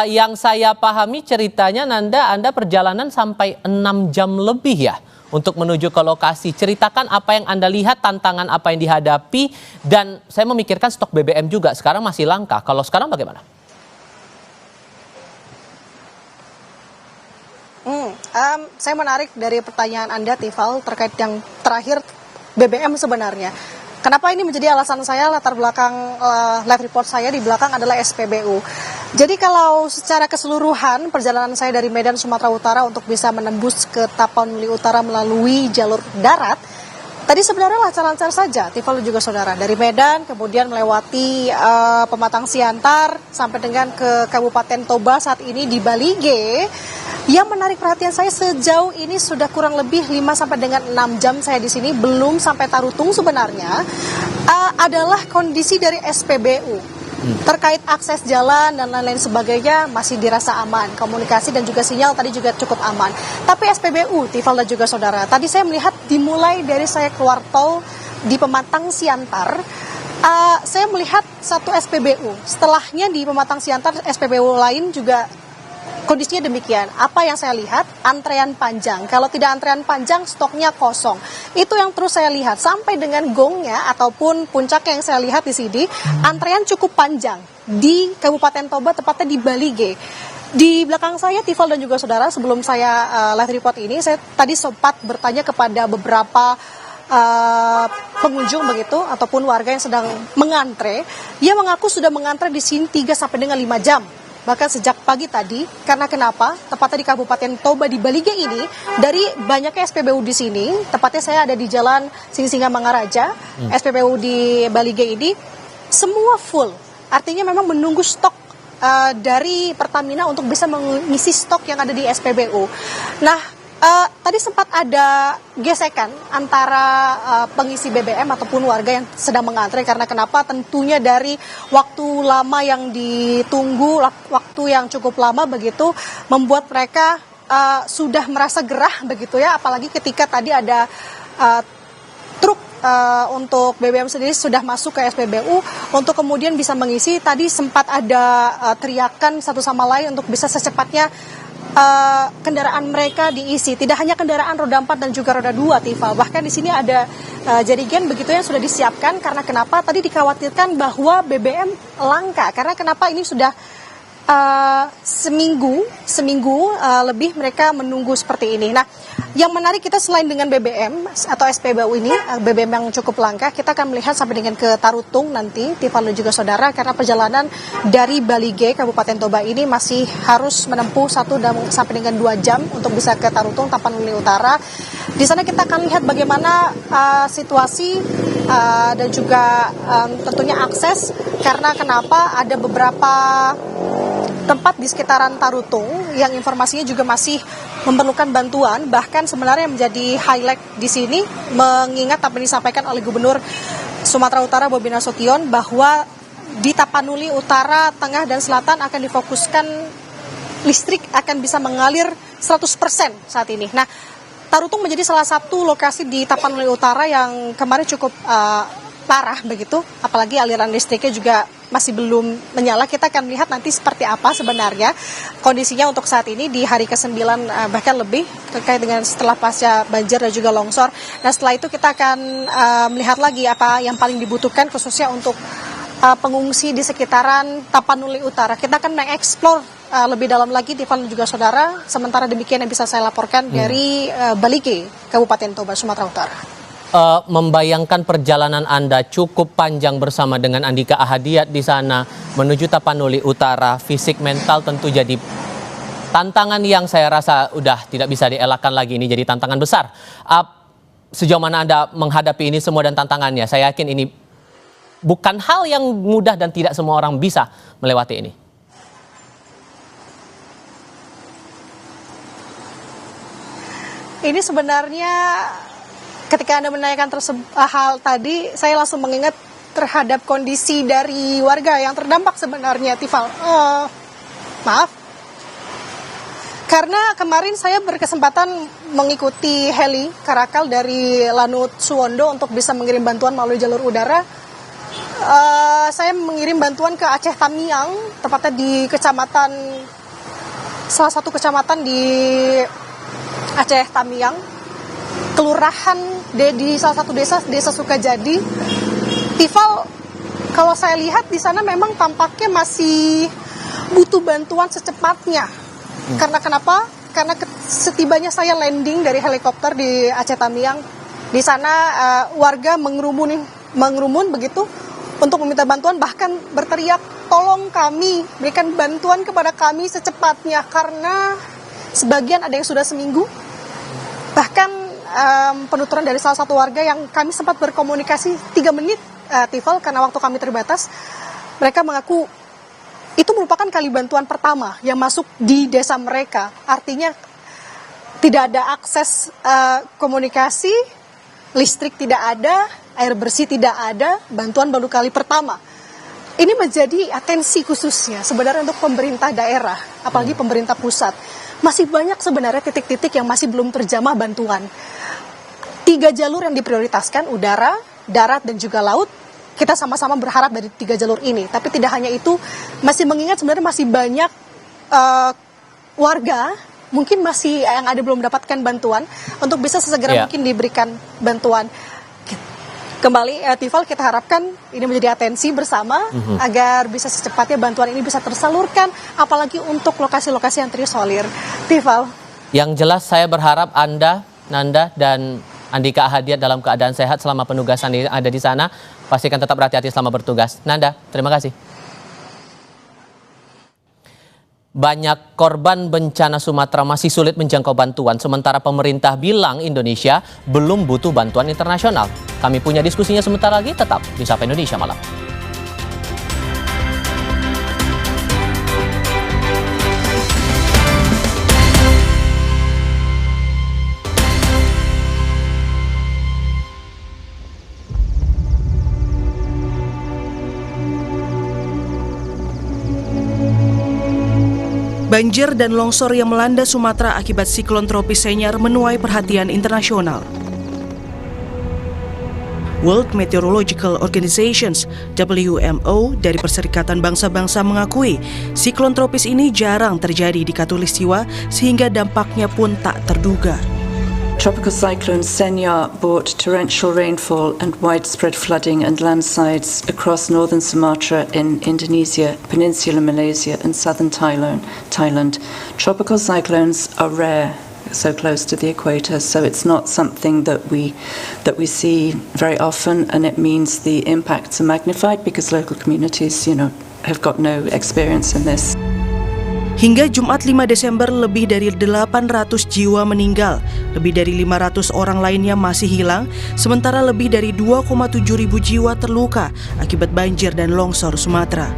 Yang saya pahami ceritanya Anda perjalanan sampai 6 jam lebih ya untuk menuju ke lokasi. Ceritakan apa yang Anda lihat, tantangan apa yang dihadapi, dan saya memikirkan stok BBM juga sekarang masih langka. Kalau sekarang bagaimana? Saya menarik dari pertanyaan Anda, Tifal, terkait yang terakhir BBM sebenarnya. Kenapa ini menjadi alasan saya, latar belakang live report saya di belakang adalah SPBU. Jadi kalau secara keseluruhan perjalanan saya dari Medan, Sumatera Utara untuk bisa menembus ke Tapanuli Utara melalui jalur darat, tadi sebenarnya lancar-lancar saja, Tifal juga saudara. Dari Medan kemudian melewati Pematang Siantar sampai dengan ke Kabupaten Toba saat ini di Balige. Yang menarik perhatian saya sejauh ini sudah kurang lebih 5 sampai dengan 6 jam saya di sini, belum sampai Tarutung sebenarnya, adalah kondisi dari SPBU. Terkait akses jalan dan lain-lain sebagainya masih dirasa aman. Komunikasi dan juga sinyal tadi juga cukup aman. Tapi SPBU, Tifal dan juga saudara, tadi saya melihat dimulai dari saya keluar tol di Pematang Siantar, saya melihat satu SPBU. Setelahnya di Pematang Siantar SPBU lain juga kondisinya demikian. Apa yang saya lihat? Antrean panjang. Kalau tidak antrean panjang, stoknya kosong. Itu yang terus saya lihat. Sampai dengan gongnya ataupun puncaknya yang saya lihat di sini, antrean cukup panjang di Kabupaten Toba, tepatnya di Balige. Di belakang saya, Tifal dan juga saudara, sebelum saya live report ini, saya tadi sempat bertanya kepada beberapa pengunjung begitu ataupun warga yang sedang mengantre. Dia mengaku sudah mengantre di sini 3 sampai dengan 5 jam. Bahkan sejak pagi tadi, karena kenapa? Tepatnya di Kabupaten Toba di Balige ini, dari banyaknya SPBU di sini, tepatnya saya ada di Jalan Sinsinga Mangaraja, SPBU di Balige ini, semua full. Artinya memang menunggu stok dari Pertamina untuk bisa mengisi stok yang ada di SPBU. Nah, tadi sempat ada gesekan antara pengisi BBM ataupun warga yang sedang mengantre, karena kenapa? Tentunya dari waktu lama yang ditunggu, waktu yang cukup lama begitu, membuat mereka sudah merasa gerah begitu ya, apalagi ketika tadi ada truk untuk BBM sendiri sudah masuk ke SPBU untuk kemudian bisa mengisi. Tadi sempat ada teriakan satu sama lain untuk bisa secepatnya kendaraan mereka diisi. Tidak hanya kendaraan roda 4 dan juga roda 2, Tifal. Bahkan di sini ada jerigen begitu yang sudah disiapkan. Karena kenapa? Tadi dikhawatirkan bahwa BBM langka. Karena kenapa? Ini sudah seminggu lebih mereka menunggu seperti ini. Nah, yang menarik kita selain dengan BBM atau SPBU ini, BBM yang cukup langka, kita akan melihat sampai dengan ke Tarutung nanti, Tifal dan juga saudara, karena perjalanan dari Balige, Kabupaten Toba ini masih harus menempuh 1 sampai dengan 2 jam untuk bisa ke Tarutung, Tapanuli Utara. Di sana kita akan lihat bagaimana situasi dan juga tentunya akses, karena kenapa ada beberapa tempat di sekitaran Tarutung yang informasinya juga masih memerlukan bantuan. Bahkan sebenarnya yang menjadi highlight di sini, mengingat apa yang disampaikan oleh Gubernur Sumatera Utara Bobi Nasution, bahwa di Tapanuli Utara, Tengah, dan Selatan akan difokuskan listrik akan bisa mengalir 100% saat ini. Nah, Tarutung menjadi salah satu lokasi di Tapanuli Utara yang kemarin cukup parah begitu, apalagi aliran listriknya juga masih belum menyala. Kita akan lihat nanti seperti apa sebenarnya kondisinya untuk saat ini di hari ke-9 bahkan lebih, terkait dengan setelah pasca banjir dan juga longsor. Nah, setelah itu kita akan melihat lagi apa yang paling dibutuhkan khususnya untuk pengungsi di sekitaran Tapanuli Utara. Kita akan mengeksplor lebih dalam lagi, Tifal dan juga saudara. Sementara demikian yang bisa saya laporkan dari Balige, Kabupaten Toba, Sumatera Utara. Membayangkan perjalanan Anda cukup panjang bersama dengan Andika Ahadiat di sana menuju Tapanuli Utara, fisik mental tentu jadi tantangan yang saya rasa udah tidak bisa dielakkan lagi. Ini jadi tantangan besar. Sejauh mana Anda menghadapi ini semua dan tantangannya? Saya yakin ini bukan hal yang mudah dan tidak semua orang bisa melewati ini. Ini sebenarnya ketika Anda menanyakan hal tadi, saya langsung mengingat terhadap kondisi dari warga yang terdampak sebenarnya, Tifal. Maaf, karena kemarin saya berkesempatan mengikuti heli Karakal dari Lanut Suwondo untuk bisa mengirim bantuan melalui jalur udara. Saya mengirim bantuan ke Aceh Tamiang, tepatnya di salah satu kecamatan di Aceh Tamiang, kelurahan di salah satu desa Sukajadi. Tifal, kalau saya lihat di sana memang tampaknya masih butuh bantuan secepatnya. Karena kenapa? Karena setibanya saya landing dari helikopter di Aceh Tamiang, di sana warga mengerumun begitu untuk meminta bantuan, bahkan berteriak, tolong kami, berikan bantuan kepada kami secepatnya, karena sebagian ada yang sudah seminggu. Bahkan penuturan dari salah satu warga yang kami sempat berkomunikasi 3 menit, Tifal, karena waktu kami terbatas, mereka mengaku itu merupakan kali bantuan pertama yang masuk di desa mereka. Artinya tidak ada akses komunikasi, listrik tidak ada, air bersih tidak ada, bantuan baru kali pertama. Ini menjadi atensi khususnya sebenarnya untuk pemerintah daerah, apalagi pemerintah pusat. Masih banyak sebenarnya titik-titik yang masih belum terjamah bantuan. 3 jalur yang diprioritaskan, udara, darat, dan juga laut. Kita sama-sama berharap dari 3 jalur ini. Tapi tidak hanya itu, masih mengingat sebenarnya masih banyak warga, mungkin masih yang ada belum mendapatkan bantuan, untuk bisa sesegera mungkin diberikan bantuan. Kembali, Tifal, kita harapkan ini menjadi atensi bersama agar bisa secepatnya bantuan ini bisa tersalurkan, apalagi untuk lokasi-lokasi yang terisolir. Tifal. Yang jelas saya berharap Anda, Nanda, dan Andika Ahadiat dalam keadaan sehat selama penugasan yang ada di sana. Pastikan tetap berhati-hati selama bertugas. Nanda, terima kasih. Banyak korban bencana Sumatera masih sulit menjangkau bantuan, sementara pemerintah bilang Indonesia belum butuh bantuan internasional. Kami punya diskusinya sebentar lagi, tetap di Sapa Indonesia Malam. Banjir dan longsor yang melanda Sumatera akibat siklon tropis Senyar menuai perhatian internasional. World Meteorological Organization (WMO) dari Perserikatan Bangsa-Bangsa mengakui siklon tropis ini jarang terjadi di Khatulistiwa sehingga dampaknya pun tak terduga. Tropical cyclone Senyar brought torrential rainfall and widespread flooding and landslides across northern Sumatra in Indonesia, Peninsular Malaysia and southern Thailand. Tropical cyclones are rare so close to the equator, so it's not something that we see very often, and it means the impacts are magnified because local communities, have got no experience in this. Hingga Jumat 5 Desember lebih dari 800 jiwa meninggal, lebih dari 500 orang lainnya masih hilang, sementara lebih dari 2,7 ribu jiwa terluka akibat banjir dan longsor Sumatera.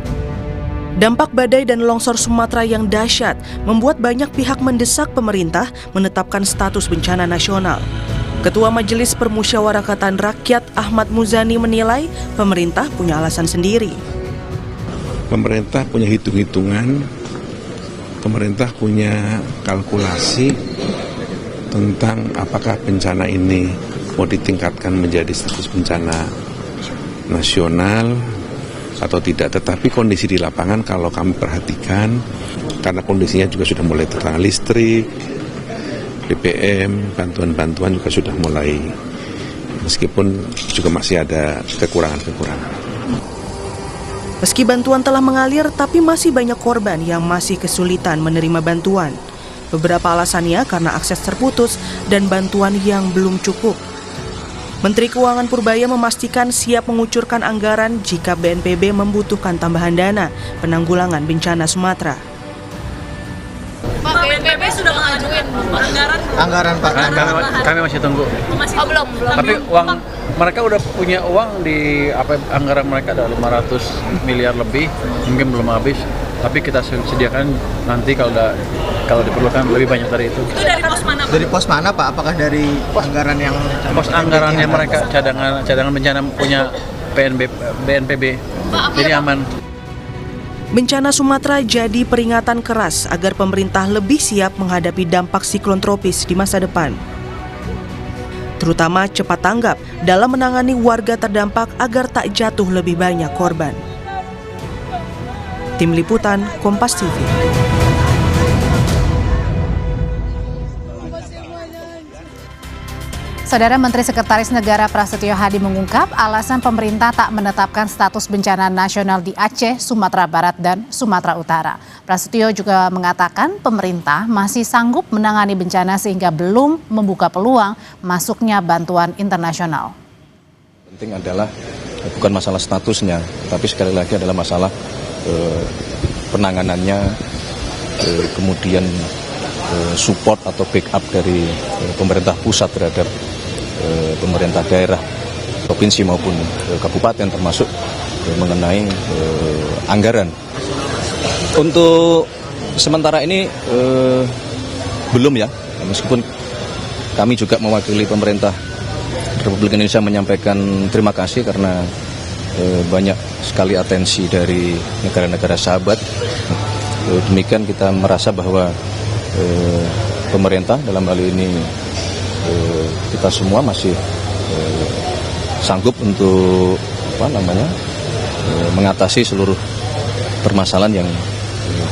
Dampak badai dan longsor Sumatera yang dahsyat membuat banyak pihak mendesak pemerintah menetapkan status bencana nasional. Ketua Majelis Permusyawaratan Rakyat Ahmad Muzani menilai pemerintah punya alasan sendiri. Pemerintah punya hitung-hitungan, pemerintah punya kalkulasi tentang apakah bencana ini mau ditingkatkan menjadi status bencana nasional atau tidak. Tetapi kondisi di lapangan kalau kami perhatikan, karena kondisinya juga sudah mulai terkena listrik, BBM, bantuan-bantuan juga sudah mulai, meskipun juga masih ada kekurangan-kekurangan. Meski bantuan telah mengalir, tapi masih banyak korban yang masih kesulitan menerima bantuan. Beberapa alasannya karena akses terputus dan bantuan yang belum cukup. Menteri Keuangan Purbaya memastikan siap mengucurkan anggaran jika BNPB membutuhkan tambahan dana penanggulangan bencana Sumatera. Pak, BNPB sudah mengajuin anggaran Pak. Kami masih tunggu. Belum. Tapi uang mereka udah punya uang di anggaran mereka ada 500 miliar lebih, mungkin belum habis. Tapi kita sediakan nanti kalau diperlukan lebih banyak dari itu. Itu dari pos mana? Dari pos mana Pak? Apakah dari anggaran yang pos anggarannya mereka cadangan bencana BNPB. Jadi aman. Bencana Sumatera jadi peringatan keras agar pemerintah lebih siap menghadapi dampak siklon tropis di masa depan. Terutama cepat tanggap dalam menangani warga terdampak agar tak jatuh lebih banyak korban. Tim Liputan, Kompas TV. Saudara Menteri Sekretaris Negara Prasetyo Hadi mengungkap alasan pemerintah tak menetapkan status bencana nasional di Aceh, Sumatera Barat, dan Sumatera Utara. Prasetyo juga mengatakan pemerintah masih sanggup menangani bencana sehingga belum membuka peluang masuknya bantuan internasional. Penting adalah bukan masalah statusnya, tapi sekali lagi adalah masalah penanganannya, kemudian support atau backup dari pemerintah pusat terhadap pemerintah daerah, provinsi maupun kabupaten, termasuk mengenai anggaran. Untuk sementara ini belum ya, meskipun kami juga mewakili pemerintah Republik Indonesia menyampaikan terima kasih karena banyak sekali atensi dari negara-negara sahabat. Demikian kita merasa bahwa pemerintah dalam hal ini kita semua masih sanggup untuk mengatasi seluruh permasalahan yang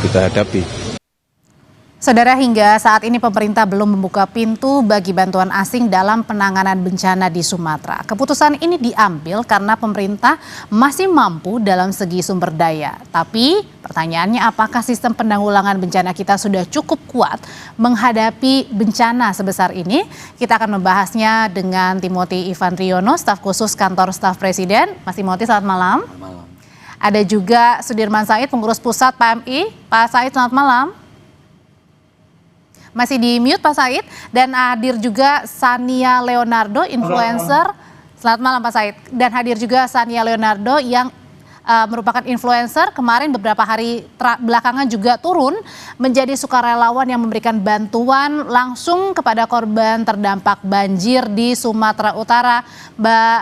kita hadapi. Saudara, hingga saat ini pemerintah belum membuka pintu bagi bantuan asing dalam penanganan bencana di Sumatera. Keputusan ini diambil karena pemerintah masih mampu dalam segi sumber daya. Tapi pertanyaannya, apakah sistem penanggulangan bencana kita sudah cukup kuat menghadapi bencana sebesar ini? Kita akan membahasnya dengan Timothy Ivan Triono, staf khusus kantor staf presiden. Mas Timothy, selamat malam. Selamat malam. Ada juga Sudirman Said, pengurus pusat PMI. Pak Said, selamat malam. Masih di mute Pak Said. Dan hadir juga Sania Leonardo, influencer. Selamat malam Pak Said. Dan hadir juga Sania Leonardo yang merupakan influencer. Kemarin beberapa hari belakangan juga turun menjadi sukarelawan yang memberikan bantuan langsung kepada korban terdampak banjir di Sumatera Utara. Mbak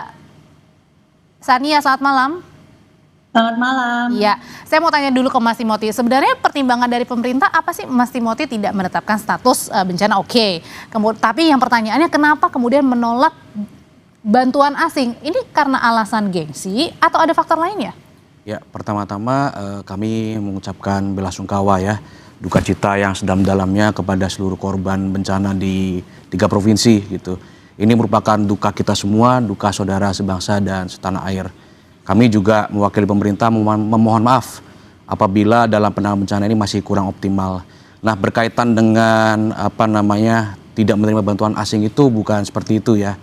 Sania, selamat malam. Selamat malam. Iya, saya mau tanya dulu ke Mas Timothy. Sebenarnya pertimbangan dari pemerintah apa sih Mas Timothy tidak menetapkan status bencana? Oke. Tapi yang pertanyaannya, kenapa kemudian menolak bantuan asing? Ini karena alasan gengsi atau ada faktor lain ya? Ya, pertama-tama kami mengucapkan belasungkawa ya, duka cita yang sedalam-dalamnya kepada seluruh korban bencana di 3 provinsi gitu. Ini merupakan duka kita semua, duka saudara sebangsa dan setanah air. Kami juga mewakili pemerintah memohon maaf apabila dalam penanganan bencana ini masih kurang optimal. Nah, berkaitan dengan tidak menerima bantuan asing itu bukan seperti itu ya.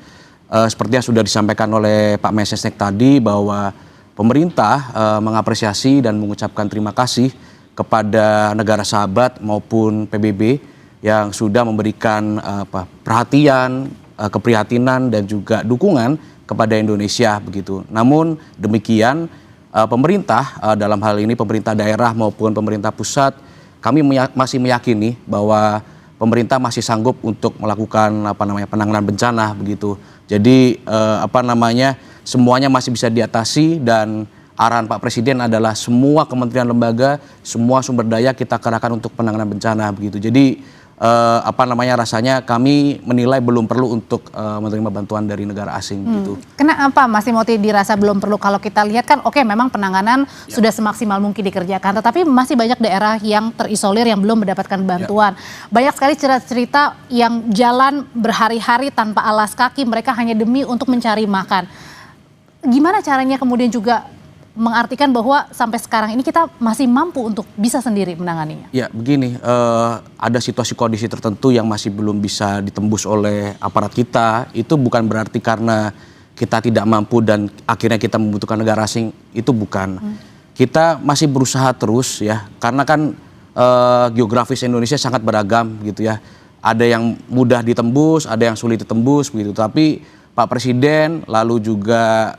Seperti yang sudah disampaikan oleh Pak Mensesnek tadi bahwa pemerintah mengapresiasi dan mengucapkan terima kasih kepada negara sahabat maupun PBB yang sudah memberikan perhatian, keprihatinan dan juga dukungan kepada Indonesia begitu. Namun demikian pemerintah dalam hal ini pemerintah daerah maupun pemerintah pusat, kami masih meyakini bahwa pemerintah masih sanggup untuk melakukan penanganan bencana begitu. Jadi semuanya masih bisa diatasi dan arahan Pak Presiden adalah semua kementerian lembaga, semua sumber daya kita kerahkan untuk penanganan bencana begitu. Jadi rasanya kami menilai belum perlu untuk menerima bantuan dari negara asing gitu. Kenapa Mas Timothy dirasa belum perlu? Kalau kita lihat kan memang penanganan sudah semaksimal mungkin dikerjakan, tetapi masih banyak daerah yang terisolir yang belum mendapatkan bantuan. Banyak sekali cerita yang jalan berhari-hari tanpa alas kaki, mereka hanya demi untuk mencari makan. Gimana caranya kemudian juga mengartikan bahwa sampai sekarang ini kita masih mampu untuk bisa sendiri menanganinya? Ya begini, ada situasi kondisi tertentu yang masih belum bisa ditembus oleh aparat kita. Itu bukan berarti karena kita tidak mampu dan akhirnya kita membutuhkan negara asing, itu bukan. Kita masih berusaha terus ya, karena kan geografis Indonesia sangat beragam gitu ya. Ada yang mudah ditembus, ada yang sulit ditembus begitu. Tapi Pak Presiden, lalu juga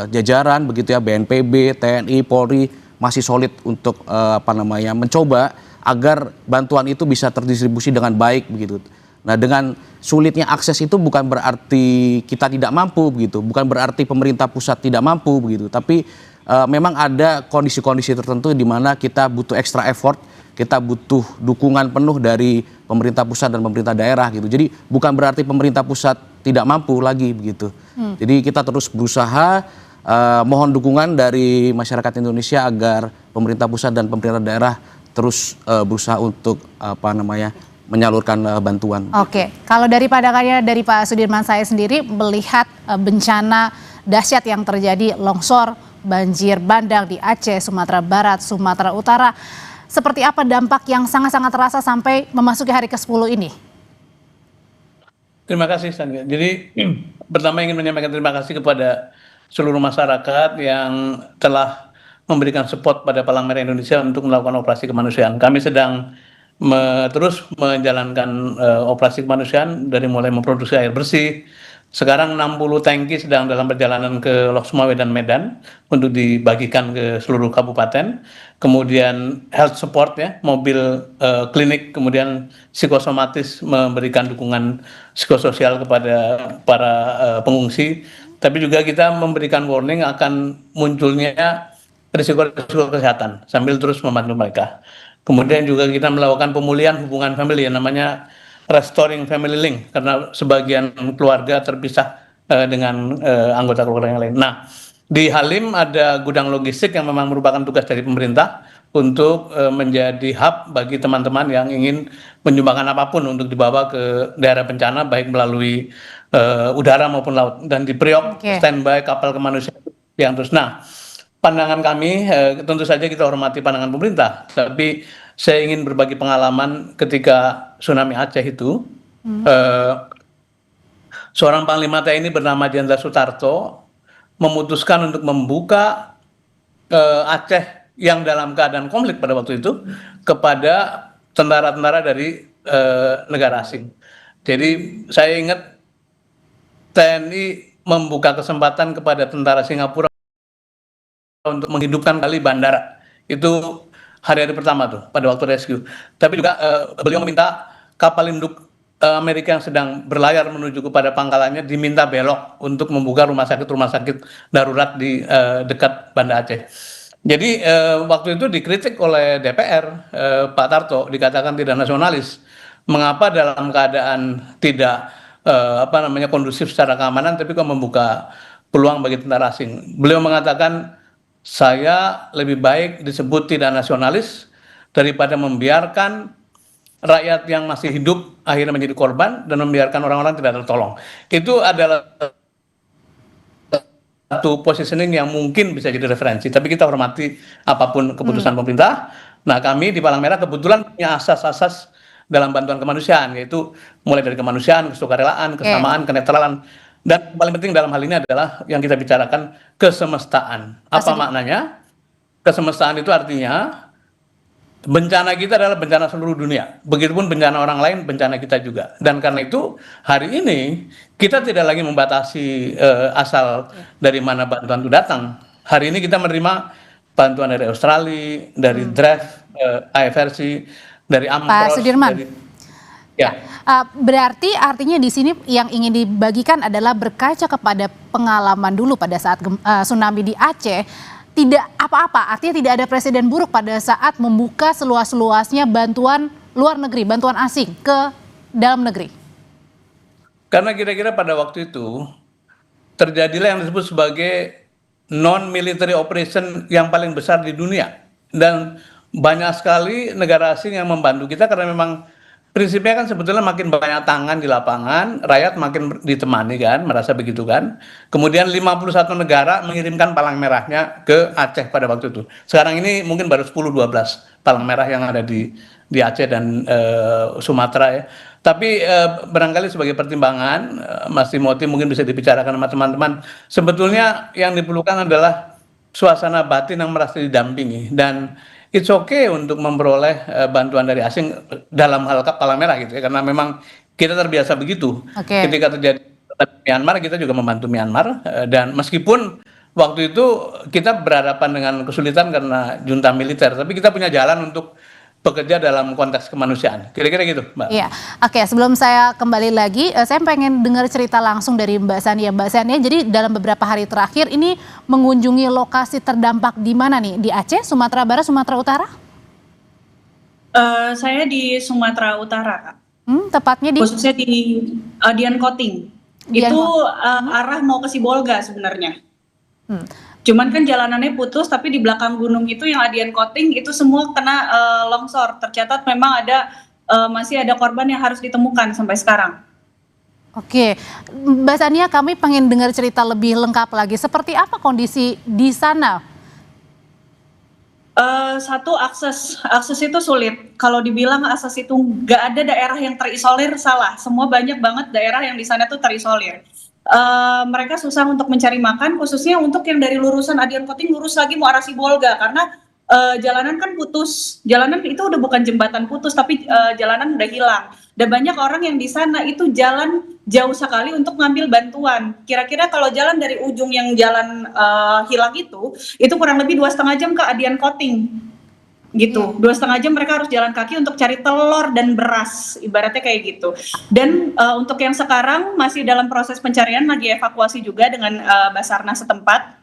jajaran begitu ya, BNPB, TNI, Polri masih solid untuk mencoba agar bantuan itu bisa terdistribusi dengan baik begitu. Nah, dengan sulitnya akses itu bukan berarti kita tidak mampu begitu, bukan berarti pemerintah pusat tidak mampu begitu, tapi memang ada kondisi-kondisi tertentu di mana kita butuh extra effort, kita butuh dukungan penuh dari pemerintah pusat dan pemerintah daerah gitu. Jadi bukan berarti pemerintah pusat tidak mampu lagi begitu. Jadi kita terus berusaha, mohon dukungan dari masyarakat Indonesia agar pemerintah pusat dan pemerintah daerah terus berusaha untuk menyalurkan bantuan. Oke, kalau dari pandangannya dari Pak Sudirman, saya sendiri melihat bencana dahsyat yang terjadi, longsor, banjir bandang di Aceh, Sumatera Barat, Sumatera Utara. Seperti apa dampak yang sangat-sangat terasa sampai memasuki hari ke-10 ini? Terima kasih, Sandra. Jadi pertama ingin menyampaikan terima kasih kepada seluruh masyarakat yang telah memberikan support pada Palang Merah Indonesia untuk melakukan operasi kemanusiaan. Kami sedang terus menjalankan operasi kemanusiaan dari mulai memproduksi air bersih. Sekarang 60 tangki sedang dalam perjalanan ke Lok Sumawe dan Medan untuk dibagikan ke seluruh kabupaten. Kemudian health support ya, mobil klinik, kemudian psikosomatis memberikan dukungan psikososial kepada para pengungsi. Tapi juga kita memberikan warning akan munculnya risiko-risiko kesehatan sambil terus membantu mereka. Kemudian juga kita melakukan pemulihan hubungan family yang namanya restoring family link, karena sebagian keluarga terpisah dengan anggota keluarga yang lain. Nah, di Halim ada gudang logistik yang memang merupakan tugas dari pemerintah untuk menjadi hub bagi teman-teman yang ingin menyumbangkan apapun untuk dibawa ke daerah bencana, baik melalui udara maupun laut. Dan di Priok standby kapal kemanusiaan yang terus. Nah, pandangan kami, tentu saja kita hormati pandangan pemerintah, tapi saya ingin berbagi pengalaman ketika tsunami Aceh itu. Seorang Panglima TNI bernama Jenderal Sutarto memutuskan untuk membuka Aceh yang dalam keadaan konflik pada waktu itu kepada tentara-tentara dari negara asing. Jadi saya ingat TNI membuka kesempatan kepada tentara Singapura untuk menghidupkan kali bandara. Itu hari-hari pertama tuh pada waktu rescue. Tapi juga beliau meminta kapal induk Amerika yang sedang berlayar menuju kepada pangkalannya diminta belok untuk membuka rumah sakit darurat di dekat Banda Aceh. Jadi waktu itu dikritik oleh DPR, Pak Tarto dikatakan tidak nasionalis. Mengapa dalam keadaan tidak kondusif secara keamanan, tapi kok membuka peluang bagi tentara asing? Beliau mengatakan, saya lebih baik disebut tidak nasionalis daripada membiarkan rakyat yang masih hidup akhirnya menjadi korban dan membiarkan orang-orang tidak tertolong. Itu adalah satu positioning yang mungkin bisa jadi referensi, tapi kita hormati apapun keputusan pemerintah. Nah, kami di Palang Merah kebetulan punya asas-asas dalam bantuan kemanusiaan, yaitu mulai dari kemanusiaan, kesukarelaan, kesamaan, kenetralan. Dan paling penting dalam hal ini adalah yang kita bicarakan kesemestaan. Apa maknanya? Kesemestaan itu artinya bencana kita adalah bencana seluruh dunia. Begitupun bencana orang lain, bencana kita juga. Dan karena itu hari ini kita tidak lagi membatasi asal dari mana bantuan itu datang. Hari ini kita menerima bantuan dari Australia, dari draft, IFRC, dari AMPROS. Pak Sudirman. Ya. Berarti artinya di sini yang ingin dibagikan adalah berkaca kepada pengalaman dulu pada saat tsunami di Aceh, tidak apa-apa, artinya tidak ada presiden buruk pada saat membuka seluas-luasnya bantuan luar negeri, bantuan asing ke dalam negeri. Karena kira-kira pada waktu itu terjadilah yang disebut sebagai non-military operation yang paling besar di dunia. Dan banyak sekali negara asing yang membantu kita karena memang prinsipnya kan sebetulnya makin banyak tangan di lapangan, rakyat makin ditemani kan, merasa begitu kan. Kemudian 51 negara mengirimkan palang merahnya ke Aceh pada waktu itu. Sekarang ini mungkin baru 10-12 palang merah yang ada di Aceh dan Sumatera ya. Tapi barangkali sebagai pertimbangan, Mas Timothy mungkin bisa dibicarakan sama teman-teman. Sebetulnya yang diperlukan adalah suasana batin yang merasa didampingi. Dan it's okay untuk memperoleh bantuan dari asing dalam hal palang merah gitu ya, karena memang kita terbiasa begitu. Ketika terjadi Myanmar, kita juga membantu Myanmar, dan meskipun waktu itu kita berhadapan dengan kesulitan karena junta militer, tapi kita punya jalan untuk bekerja dalam konteks kemanusiaan. Kira-kira gitu, Mbak. Iya, oke. Sebelum saya kembali lagi, saya pengen dengar cerita langsung dari Mbak Sania. Mbak Sania, jadi dalam beberapa hari terakhir ini mengunjungi lokasi terdampak di mana nih? Di Aceh, Sumatera Barat, Sumatera Utara? Saya di Sumatera Utara, Kak. Tepatnya di? Khususnya di Dian Koting. Itu arah mau ke Sibolga sebenarnya. Cuman kan jalanannya putus, tapi di belakang gunung itu yang Adian Koting itu semua kena longsor. Tercatat memang masih ada korban yang harus ditemukan sampai sekarang. Oke, Mbak Sania, kami pengen dengar cerita lebih lengkap lagi. Seperti apa kondisi di sana? Satu, akses itu sulit. Kalau dibilang akses itu nggak ada daerah yang terisolir, salah. Semua banyak banget daerah yang di sana tuh terisolir. Mereka susah untuk mencari makan, khususnya untuk yang dari lurusan Adian Koting lurus lagi mau arah Sibolga, karena jalanan kan putus. Jalanan itu udah bukan jembatan putus, tapi jalanan udah hilang. Dan banyak orang yang di sana itu jalan jauh sekali untuk ngambil bantuan. Kira-kira kalau jalan dari ujung yang jalan hilang itu kurang lebih 2,5 jam ke Adian Koting. Gitu, 2,5 jam mereka harus jalan kaki untuk cari telur dan beras, ibaratnya kayak gitu. Dan untuk yang sekarang masih dalam proses pencarian, lagi evakuasi juga dengan Basarnas setempat,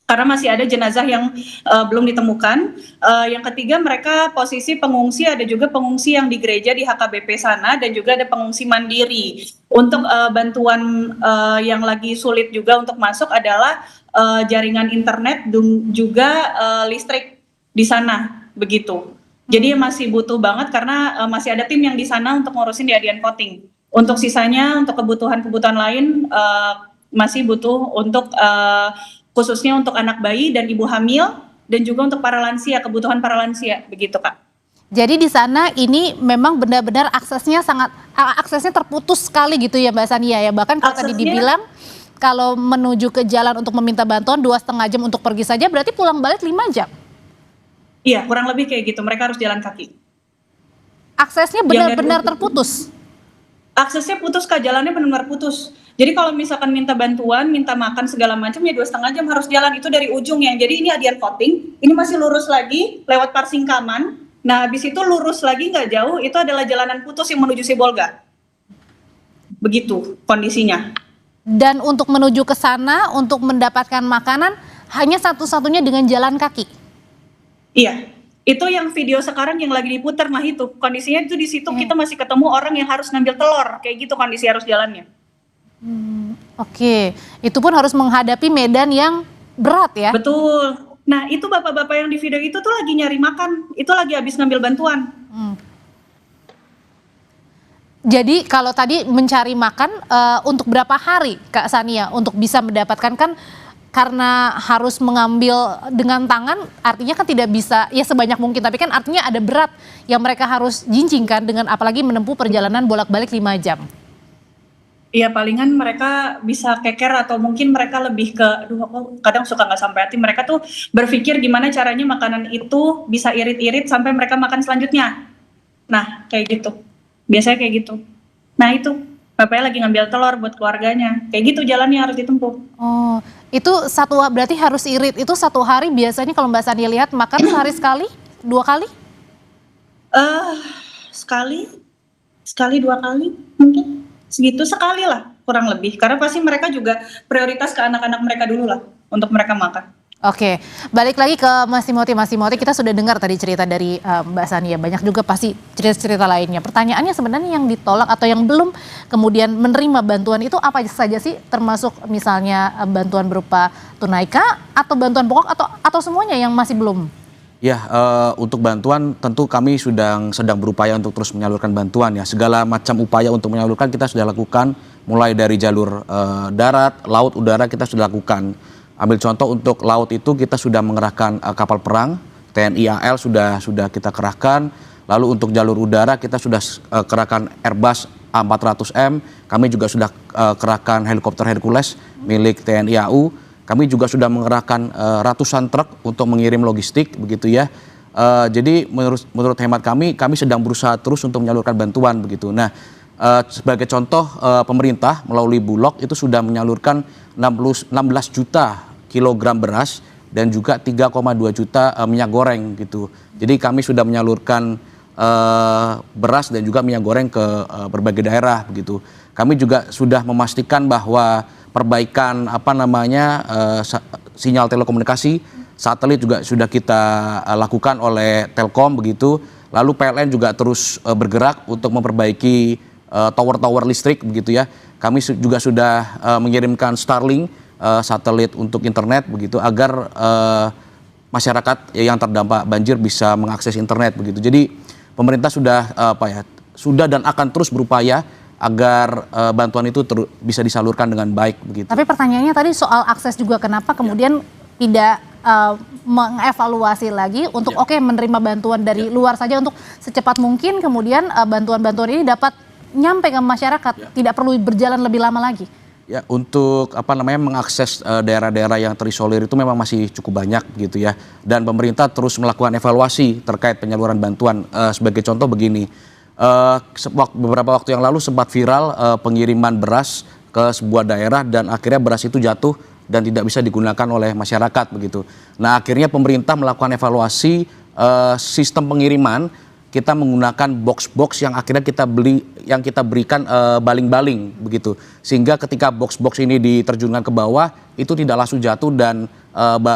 karena masih ada jenazah yang belum ditemukan. Yang ketiga, mereka posisi pengungsi, ada juga pengungsi yang di gereja di HKBP sana, dan juga ada pengungsi mandiri. Untuk bantuan yang lagi sulit juga untuk masuk adalah jaringan internet dan juga listrik di sana. Begitu. Jadi masih butuh banget karena masih ada tim yang di sana untuk ngurusin di Adian Koting. Untuk sisanya, untuk kebutuhan-kebutuhan lain masih butuh untuk khususnya untuk anak bayi dan ibu hamil dan juga untuk para lansia, kebutuhan para lansia, begitu Kak. Jadi di sana ini memang benar-benar aksesnya terputus sekali gitu ya Mbak Sania ya. Bahkan kalau tadi dibilang kalau menuju ke jalan untuk meminta bantuan 2,5 jam untuk pergi saja, berarti pulang balik 5 jam. Iya, kurang lebih kayak gitu. Mereka harus jalan kaki. Aksesnya benar-benar terputus? Aksesnya putus, Kak. Jalannya benar-benar putus. Jadi kalau misalkan minta bantuan, minta makan segala macam, ya 2,5 jam harus jalan. Itu dari ujung yang. Jadi ini Adian Koting, ini masih lurus lagi lewat Parsingkaman. Nah, habis itu lurus lagi nggak jauh, itu adalah jalanan putus yang menuju Sibolga. Begitu kondisinya. Dan untuk menuju ke sana, untuk mendapatkan makanan, hanya satu-satunya dengan jalan kaki? Iya, itu yang video sekarang yang lagi diputar, nah itu kondisinya itu di situ kita masih ketemu orang yang harus ngambil telur, kayak gitu kondisi harus jalannya. Oke, itu pun harus menghadapi medan yang berat ya? Betul. Nah itu bapak-bapak yang di video itu tuh lagi nyari makan, itu lagi habis ngambil bantuan. Jadi kalau tadi mencari makan untuk berapa hari Kak Sania untuk bisa mendapatkan, kan karena harus mengambil dengan tangan, artinya kan tidak bisa ya sebanyak mungkin, tapi kan artinya ada berat yang mereka harus jinjingkan dengan apalagi menempuh perjalanan bolak-balik 5 jam. Iya, palingan mereka bisa keker atau mungkin mereka lebih ke, aduh aku kadang suka nggak sampai hati, mereka tuh berpikir gimana caranya makanan itu bisa irit-irit sampai mereka makan selanjutnya. Nah, kayak gitu. Biasanya kayak gitu. Nah itu, bapaknya lagi ngambil telur buat keluarganya. Kayak gitu jalannya harus ditempuh. Oh, itu berarti harus irit. Itu satu hari biasanya kalau Mbak Sania lihat makan sehari sekali? 2 kali? Sekali 2 kali mungkin. Segitu sekali lah kurang lebih. Karena pasti mereka juga prioritas ke anak-anak mereka dulu lah untuk mereka makan. Oke, balik lagi ke Mas Timothy. Mas Timothy, kita sudah dengar tadi cerita dari Mbak Sania. Banyak juga pasti cerita-cerita lainnya. Pertanyaannya sebenarnya yang ditolak atau yang belum kemudian menerima bantuan itu apa saja sih? Termasuk misalnya bantuan berupa tunai kah atau bantuan pokok atau semuanya yang masih belum? Ya, untuk bantuan tentu kami sedang berupaya untuk terus menyalurkan bantuan ya. Segala macam upaya untuk menyalurkan kita sudah lakukan, mulai dari jalur darat, laut, udara kita sudah lakukan. Ambil contoh untuk laut itu kita sudah mengerahkan kapal perang, TNI AL sudah kita kerahkan. Lalu untuk jalur udara kita sudah kerahkan Airbus A400M, kami juga sudah kerahkan helikopter Hercules milik TNI AU. Kami juga sudah mengerahkan ratusan truk untuk mengirim logistik, begitu ya. Jadi menurut hemat kami sedang berusaha terus untuk menyalurkan bantuan, begitu. Nah, sebagai contoh pemerintah melalui Bulog itu sudah menyalurkan 16 juta kilogram beras dan juga 3,2 juta minyak goreng gitu. Jadi kami sudah menyalurkan beras dan juga minyak goreng ke berbagai daerah begitu. Kami juga sudah memastikan bahwa perbaikan sinyal telekomunikasi satelit juga sudah kita lakukan oleh Telkom begitu. Lalu PLN juga terus bergerak untuk memperbaiki tower-tower listrik begitu ya. Kami juga sudah mengirimkan Starlink satelit untuk internet begitu agar masyarakat yang terdampak banjir bisa mengakses internet begitu. Jadi pemerintah sudah dan akan terus berupaya agar bantuan itu bisa disalurkan dengan baik begitu. Tapi pertanyaannya tadi soal akses juga, kenapa kemudian tidak mengevaluasi lagi untuk menerima bantuan dari luar saja untuk secepat mungkin kemudian bantuan-bantuan ini dapat nyampe ke masyarakat, tidak perlu berjalan lebih lama lagi? Ya, untuk mengakses daerah-daerah yang terisolir itu memang masih cukup banyak gitu ya. Dan pemerintah terus melakukan evaluasi terkait penyaluran bantuan. Sebagai contoh begini, beberapa waktu yang lalu sempat viral pengiriman beras ke sebuah daerah dan akhirnya beras itu jatuh dan tidak bisa digunakan oleh masyarakat begitu. Nah, akhirnya pemerintah melakukan evaluasi sistem pengiriman. Kita menggunakan box-box yang akhirnya kita berikan baling-baling begitu, sehingga ketika box-box ini diterjunkan ke bawah itu tidak langsung jatuh dan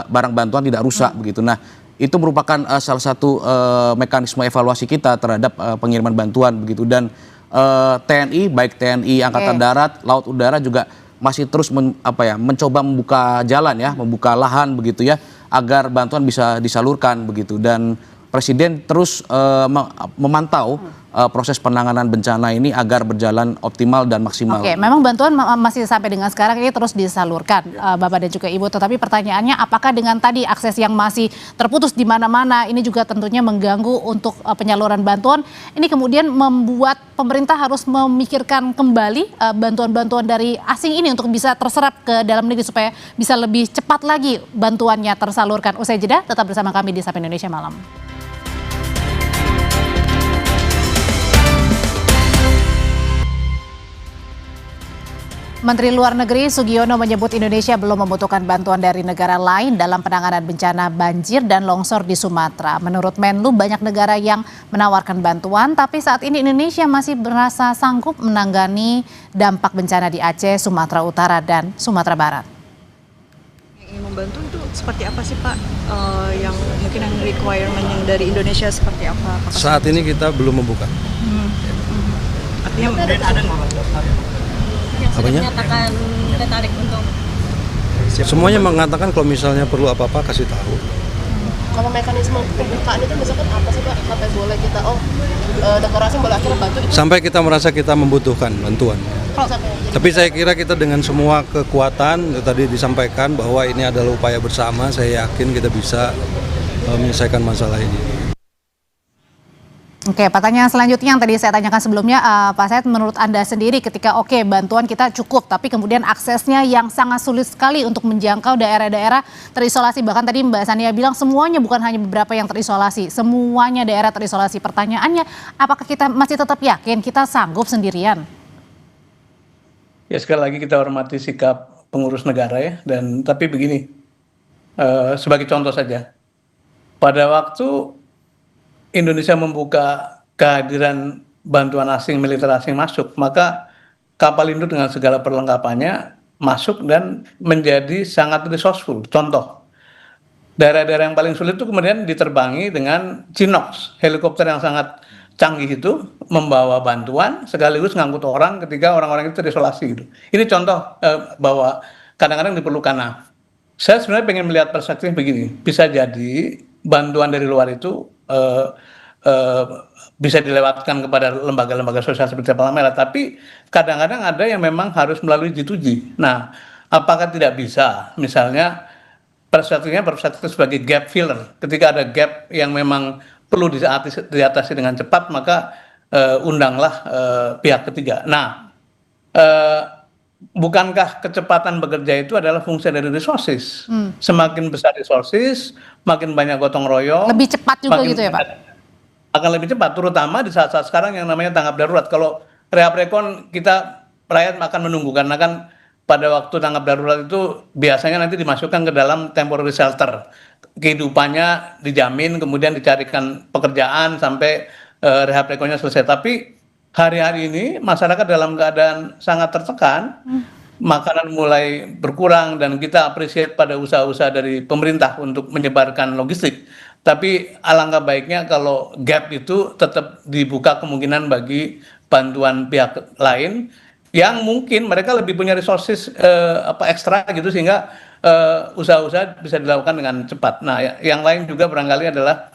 barang bantuan tidak rusak begitu. Nah, itu merupakan salah satu mekanisme evaluasi kita terhadap pengiriman bantuan begitu. Dan TNI, baik TNI Angkatan Darat, Laut, Udara juga masih terus mencoba membuka jalan ya, membuka lahan begitu ya, agar bantuan bisa disalurkan begitu. Dan Presiden terus memantau proses penanganan bencana ini agar berjalan optimal dan maksimal. Oke, memang bantuan masih sampai dengan sekarang ini terus disalurkan, Bapak dan juga Ibu. Tetapi pertanyaannya, apakah dengan tadi akses yang masih terputus di mana-mana, ini juga tentunya mengganggu untuk penyaluran bantuan. Ini kemudian membuat pemerintah harus memikirkan kembali bantuan-bantuan dari asing ini untuk bisa terserap ke dalam negeri supaya bisa lebih cepat lagi bantuannya tersalurkan. Usai jeda, tetap bersama kami di Sapa Indonesia Malam. Menteri Luar Negeri Sugiono menyebut Indonesia belum membutuhkan bantuan dari negara lain dalam penanganan bencana banjir dan longsor di Sumatera. Menurut Menlu, banyak negara yang menawarkan bantuan, tapi saat ini Indonesia masih merasa sanggup menangani dampak bencana di Aceh, Sumatera Utara, dan Sumatera Barat. Yang ingin membantu itu seperti apa sih Pak? Yang mungkin yang requirement yang dari Indonesia seperti apa? Saat ini kita belum membuka. Artinya ada yang sudah menyatakan tertarik untuk semuanya mengatakan kalau misalnya perlu apa-apa kasih tahu. Kalau mekanisme pembukaan itu misalkan apa sih Pak? Sampai boleh kita negara asing boleh akhirnya bantu itu? Sampai kita merasa kita membutuhkan bantuan. Tapi saya kira kita dengan semua kekuatan tadi disampaikan bahwa ini adalah upaya bersama, saya yakin kita bisa menyelesaikan masalah ini. Oke, pertanyaan selanjutnya yang tadi saya tanyakan sebelumnya, Pak Said, menurut Anda sendiri ketika bantuan kita cukup, tapi kemudian aksesnya yang sangat sulit sekali untuk menjangkau daerah-daerah terisolasi. Bahkan tadi Mbak Sania bilang semuanya, bukan hanya beberapa yang terisolasi, semuanya daerah terisolasi. Pertanyaannya, apakah kita masih tetap yakin kita sanggup sendirian? Ya, sekali lagi kita hormati sikap pengurus negara ya, tapi begini, sebagai contoh saja, pada waktu Indonesia membuka kehadiran bantuan asing, militer asing masuk, maka kapal induk dengan segala perlengkapannya masuk dan menjadi sangat resourceful. Contoh, daerah-daerah yang paling sulit itu kemudian diterbangi dengan Chinook, helikopter yang sangat canggih itu membawa bantuan sekaligus ngangkut orang ketika orang-orang itu terisolasi gitu. Ini contoh bahwa kadang-kadang diperlukan. Nah, saya sebenarnya pengen melihat perspektif begini, bisa jadi bantuan dari luar itu bisa dilewatkan kepada lembaga-lembaga sosial seperti Palmera, tapi kadang-kadang ada yang memang harus melalui G2G. Nah, apakah tidak bisa misalnya perspektifnya sebagai gap filler, ketika ada gap yang memang perlu diatasi dengan cepat, maka undanglah pihak ketiga. Nah, bukankah kecepatan bekerja itu adalah fungsi dari resources? Semakin besar resources, makin banyak gotong royong. Lebih cepat juga gitu ya Pak? Akan lebih cepat, terutama di saat-saat sekarang yang namanya tanggap darurat. Kalau rehab rekon kita rakyat akan menunggu, karena kan pada waktu tanggap darurat itu biasanya nanti dimasukkan ke dalam temporary shelter. Kehidupannya dijamin, kemudian dicarikan pekerjaan sampai rehab ekonominya selesai. Tapi hari-hari ini masyarakat dalam keadaan sangat tertekan, makanan mulai berkurang, dan kita appreciate pada usaha-usaha dari pemerintah untuk menyebarkan logistik. Tapi alangkah baiknya kalau gap itu tetap dibuka kemungkinan bagi bantuan pihak lain yang mungkin mereka lebih punya resources ekstra gitu, sehingga usaha-usaha bisa dilakukan dengan cepat. Nah, yang lain juga barangkali adalah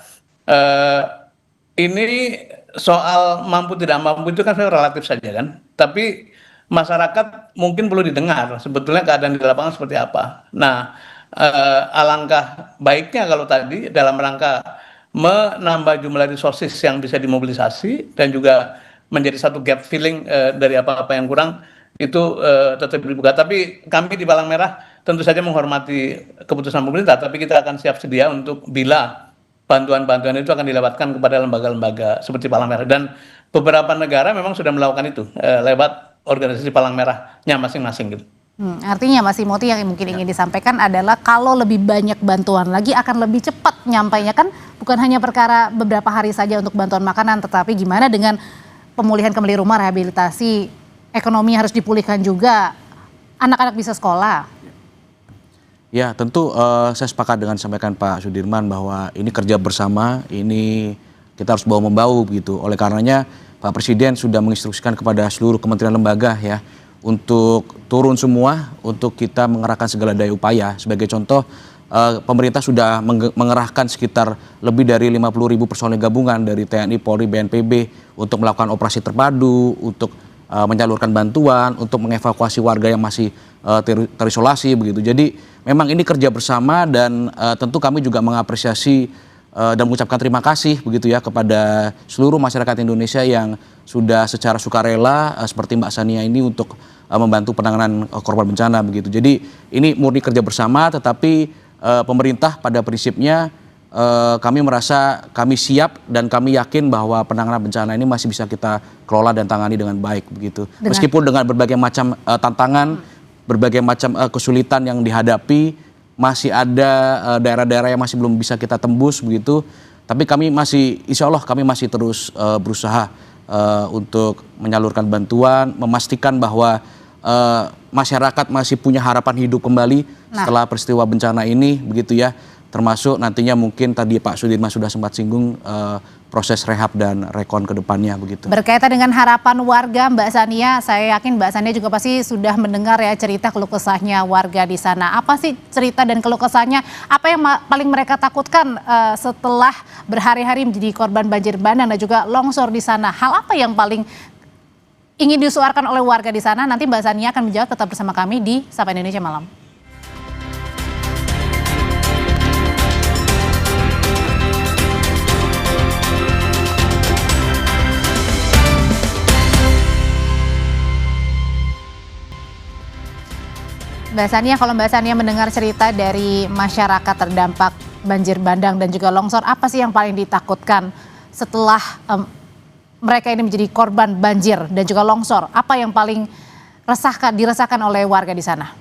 ini soal mampu tidak mampu itu kan relatif saja kan. Tapi masyarakat mungkin perlu didengar sebetulnya keadaan di lapangan seperti apa. Nah, alangkah baiknya kalau tadi dalam rangka menambah jumlah resources yang bisa dimobilisasi dan juga menjadi satu gap filling dari apa-apa yang kurang itu tetap dibuka. Tapi kami di Palang Merah tentu saja menghormati keputusan pemerintah, tapi kita akan siap sedia untuk bila bantuan-bantuan itu akan dilewatkan kepada lembaga-lembaga seperti Palang Merah. Dan beberapa negara memang sudah melakukan itu lewat organisasi Palang Merahnya masing-masing gitu. Artinya Mas Timothy yang mungkin ingin disampaikan adalah kalau lebih banyak bantuan lagi akan lebih cepat nyampainya, kan bukan hanya perkara beberapa hari saja untuk bantuan makanan, tetapi gimana dengan pemulihan kembali rumah, rehabilitasi, ekonomi harus dipulihkan juga, anak-anak bisa sekolah. Ya, tentu saya sepakat dengan sampaikan Pak Sudirman bahwa ini kerja bersama, ini kita harus bahu-membahu begitu. Oleh karenanya Pak Presiden sudah menginstruksikan kepada seluruh kementerian lembaga ya untuk turun semua untuk kita mengerahkan segala daya upaya. Sebagai contoh, pemerintah sudah mengerahkan sekitar lebih dari 50.000 personel gabungan dari TNI, Polri, BNPB untuk melakukan operasi terpadu, untuk menyalurkan bantuan, untuk mengevakuasi warga yang masih terisolasi begitu. Jadi memang ini kerja bersama dan tentu kami juga mengapresiasi dan mengucapkan terima kasih begitu ya kepada seluruh masyarakat Indonesia yang sudah secara sukarela seperti Mbak Sania ini untuk membantu penanganan korban bencana begitu. Jadi ini murni kerja bersama, tetapi pemerintah pada prinsipnya kami merasa kami siap dan kami yakin bahwa penanganan bencana ini masih bisa kita kelola dan tangani dengan baik begitu. Meskipun dengan berbagai macam tantangan, berbagai macam kesulitan yang dihadapi, masih ada daerah-daerah yang masih belum bisa kita tembus begitu. Tapi kami masih, insya Allah kami masih terus berusaha untuk menyalurkan bantuan, memastikan bahwa masyarakat masih punya harapan hidup kembali setelah peristiwa bencana ini begitu ya. Termasuk nantinya mungkin tadi Pak Sudirman sudah sempat singgung proses rehab dan rekon ke depannya begitu. Berkaitan dengan harapan warga, Mbak Sania, saya yakin Mbak Sania juga pasti sudah mendengar ya cerita keluh kesahnya warga di sana. Apa sih cerita dan keluh kesahnya? Apa yang paling mereka takutkan setelah berhari-hari menjadi korban banjir bandang dan juga longsor di sana? Hal apa yang paling ingin disuarakan oleh warga di sana? Nanti Mbak Sania akan menjawab, tetap bersama kami di Sapa Indonesia Malam. Mbak Sania, kalau Mbak Sania mendengar cerita dari masyarakat terdampak banjir bandang dan juga longsor, apa sih yang paling ditakutkan setelah mereka ini menjadi korban banjir dan juga longsor? Apa yang paling dirasakan oleh warga di sana?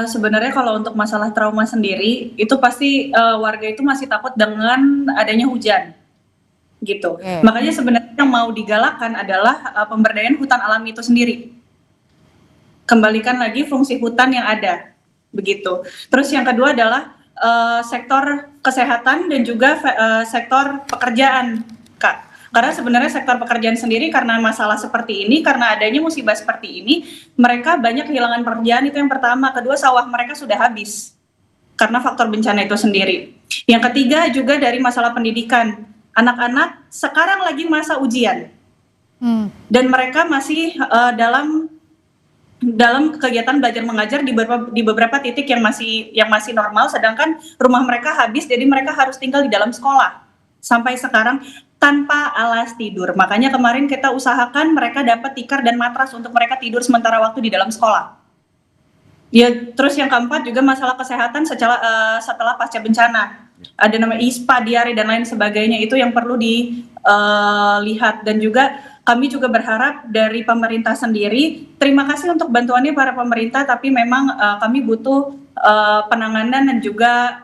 Sebenarnya kalau untuk masalah trauma sendiri, itu pasti warga itu masih takut dengan adanya hujan, gitu. Makanya sebenarnya yang mau digalakkan adalah pemberdayaan hutan alami itu sendiri. Kembalikan lagi fungsi hutan yang ada, begitu. Terus yang kedua adalah sektor kesehatan dan juga sektor pekerjaan, Kak. Karena sebenarnya sektor pekerjaan sendiri karena masalah seperti ini, karena adanya musibah seperti ini, mereka banyak kehilangan pekerjaan, itu yang pertama. Kedua, sawah mereka sudah habis karena faktor bencana itu sendiri. Yang ketiga juga dari masalah pendidikan. Anak-anak sekarang lagi masa ujian. Dan mereka masih dalam kegiatan belajar mengajar di beberapa titik yang masih normal, sedangkan rumah mereka habis, jadi mereka harus tinggal di dalam sekolah sampai sekarang tanpa alas tidur. Makanya kemarin kita usahakan mereka dapat tikar dan matras untuk mereka tidur sementara waktu di dalam sekolah. Ya, terus yang keempat juga masalah kesehatan setelah pasca bencana. Ada namanya ISPA, diare dan lain sebagainya, itu yang perlu dilihat. Dan juga kami juga berharap dari pemerintah sendiri, terima kasih untuk bantuannya para pemerintah, tapi memang kami butuh penanganan dan juga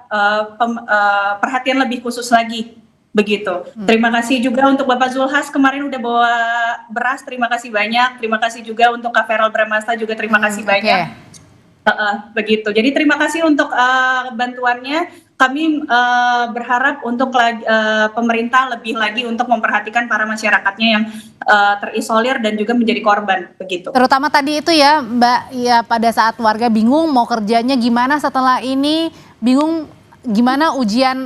perhatian lebih khusus lagi. Begitu. Terima kasih juga untuk Bapak Zulhas kemarin udah bawa beras, terima kasih banyak. Terima kasih juga untuk Kak Feral Bramasta juga terima kasih banyak. Begitu. Jadi terima kasih untuk bantuannya. Kami berharap untuk pemerintah lebih lagi untuk memperhatikan para masyarakatnya yang terisolir dan juga menjadi korban. Begitu. Terutama tadi itu ya Mbak, ya pada saat warga bingung mau kerjanya gimana setelah ini, bingung gimana ujian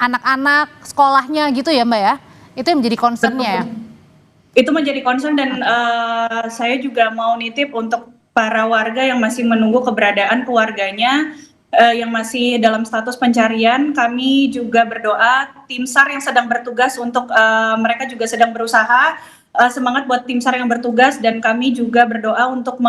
anak-anak sekolahnya gitu ya Mbak ya, itu yang menjadi concernnya ya? Itu menjadi concern dan saya juga mau nitip untuk para warga yang masih menunggu keberadaan keluarganya yang masih dalam status pencarian. Kami juga berdoa tim SAR yang sedang bertugas untuk mereka juga sedang berusaha, semangat buat tim SAR yang bertugas, dan kami juga berdoa untuk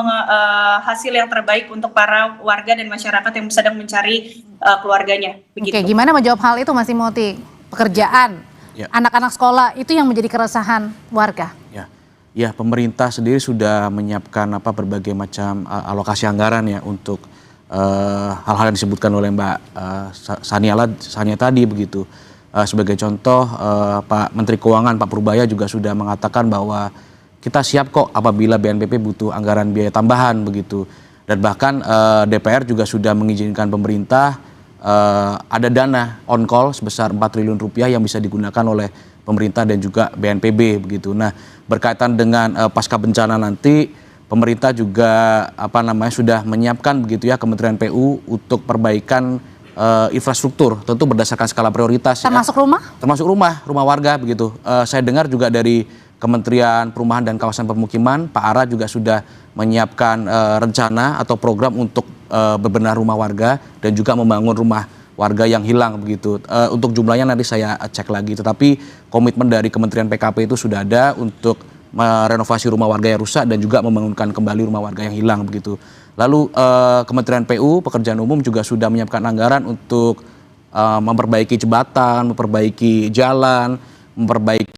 hasil yang terbaik untuk para warga dan masyarakat yang sedang mencari keluarganya. Begitu. Oke, gimana menjawab hal itu Mas Timothy? Pekerjaan, anak-anak sekolah itu yang menjadi keresahan warga. Ya, pemerintah sendiri sudah menyiapkan berbagai macam alokasi anggaran ya untuk hal-hal yang disebutkan oleh Mbak Sania tadi begitu. Sebagai contoh, Pak Menteri Keuangan Pak Purbaya juga sudah mengatakan bahwa kita siap kok apabila BNPB butuh anggaran biaya tambahan begitu. Dan bahkan DPR juga sudah mengizinkan pemerintah ada dana on call sebesar 4 triliun rupiah yang bisa digunakan oleh pemerintah dan juga BNPB begitu. Nah, berkaitan dengan pasca bencana nanti, pemerintah juga sudah menyiapkan begitu ya Kementerian PU untuk perbaikan infrastruktur, tentu berdasarkan skala prioritas. Termasuk rumah? Termasuk rumah warga begitu. Saya dengar juga dari Kementerian Perumahan dan Kawasan Pemukiman, Pak Ara juga sudah menyiapkan rencana atau program untuk bebenah rumah warga dan juga membangun rumah warga yang hilang begitu. Untuk jumlahnya nanti saya cek lagi, tetapi komitmen dari Kementerian PKP itu sudah ada untuk merenovasi rumah warga yang rusak dan juga membangunkan kembali rumah warga yang hilang begitu. Lalu Kementerian PU Pekerjaan Umum juga sudah menyiapkan anggaran untuk memperbaiki jembatan, memperbaiki jalan, memperbaiki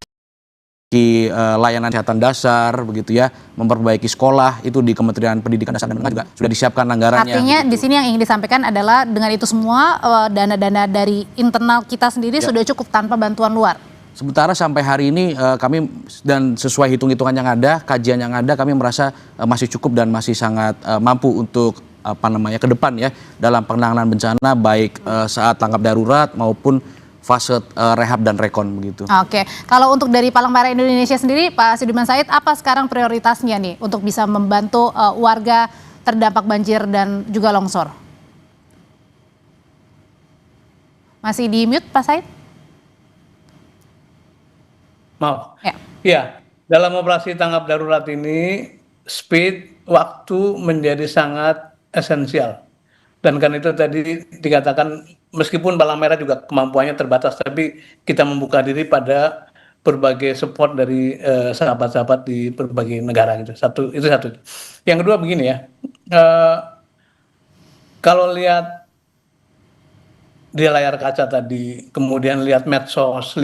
layanan kesehatan dasar begitu ya, memperbaiki sekolah, itu di Kementerian Pendidikan Dasar dan Menengah juga sudah disiapkan anggarannya. Artinya di sini yang ingin disampaikan adalah dengan itu semua dana-dana dari internal kita sendiri sudah cukup tanpa bantuan luar. Sementara sampai hari ini kami dan sesuai hitung-hitungan yang ada, kajian yang ada, kami merasa masih cukup dan masih sangat mampu untuk ke depan ya dalam penanganan bencana baik saat tanggap darurat maupun fase rehab dan rekon begitu. Oke, kalau untuk dari Palang Merah Indonesia sendiri, Pak Sudirman Said, apa sekarang prioritasnya nih untuk bisa membantu warga terdampak banjir dan juga longsor? Masih di mute Pak Said? Maaf. Ya, dalam operasi tanggap darurat ini speed, waktu menjadi sangat esensial. Dan kan itu tadi dikatakan meskipun Palang Merah juga kemampuannya terbatas, tapi kita membuka diri pada berbagai support dari sahabat-sahabat di berbagai negara gitu. Itu satu. Yang kedua begini ya, kalau lihat di layar kaca tadi, kemudian lihat medsos,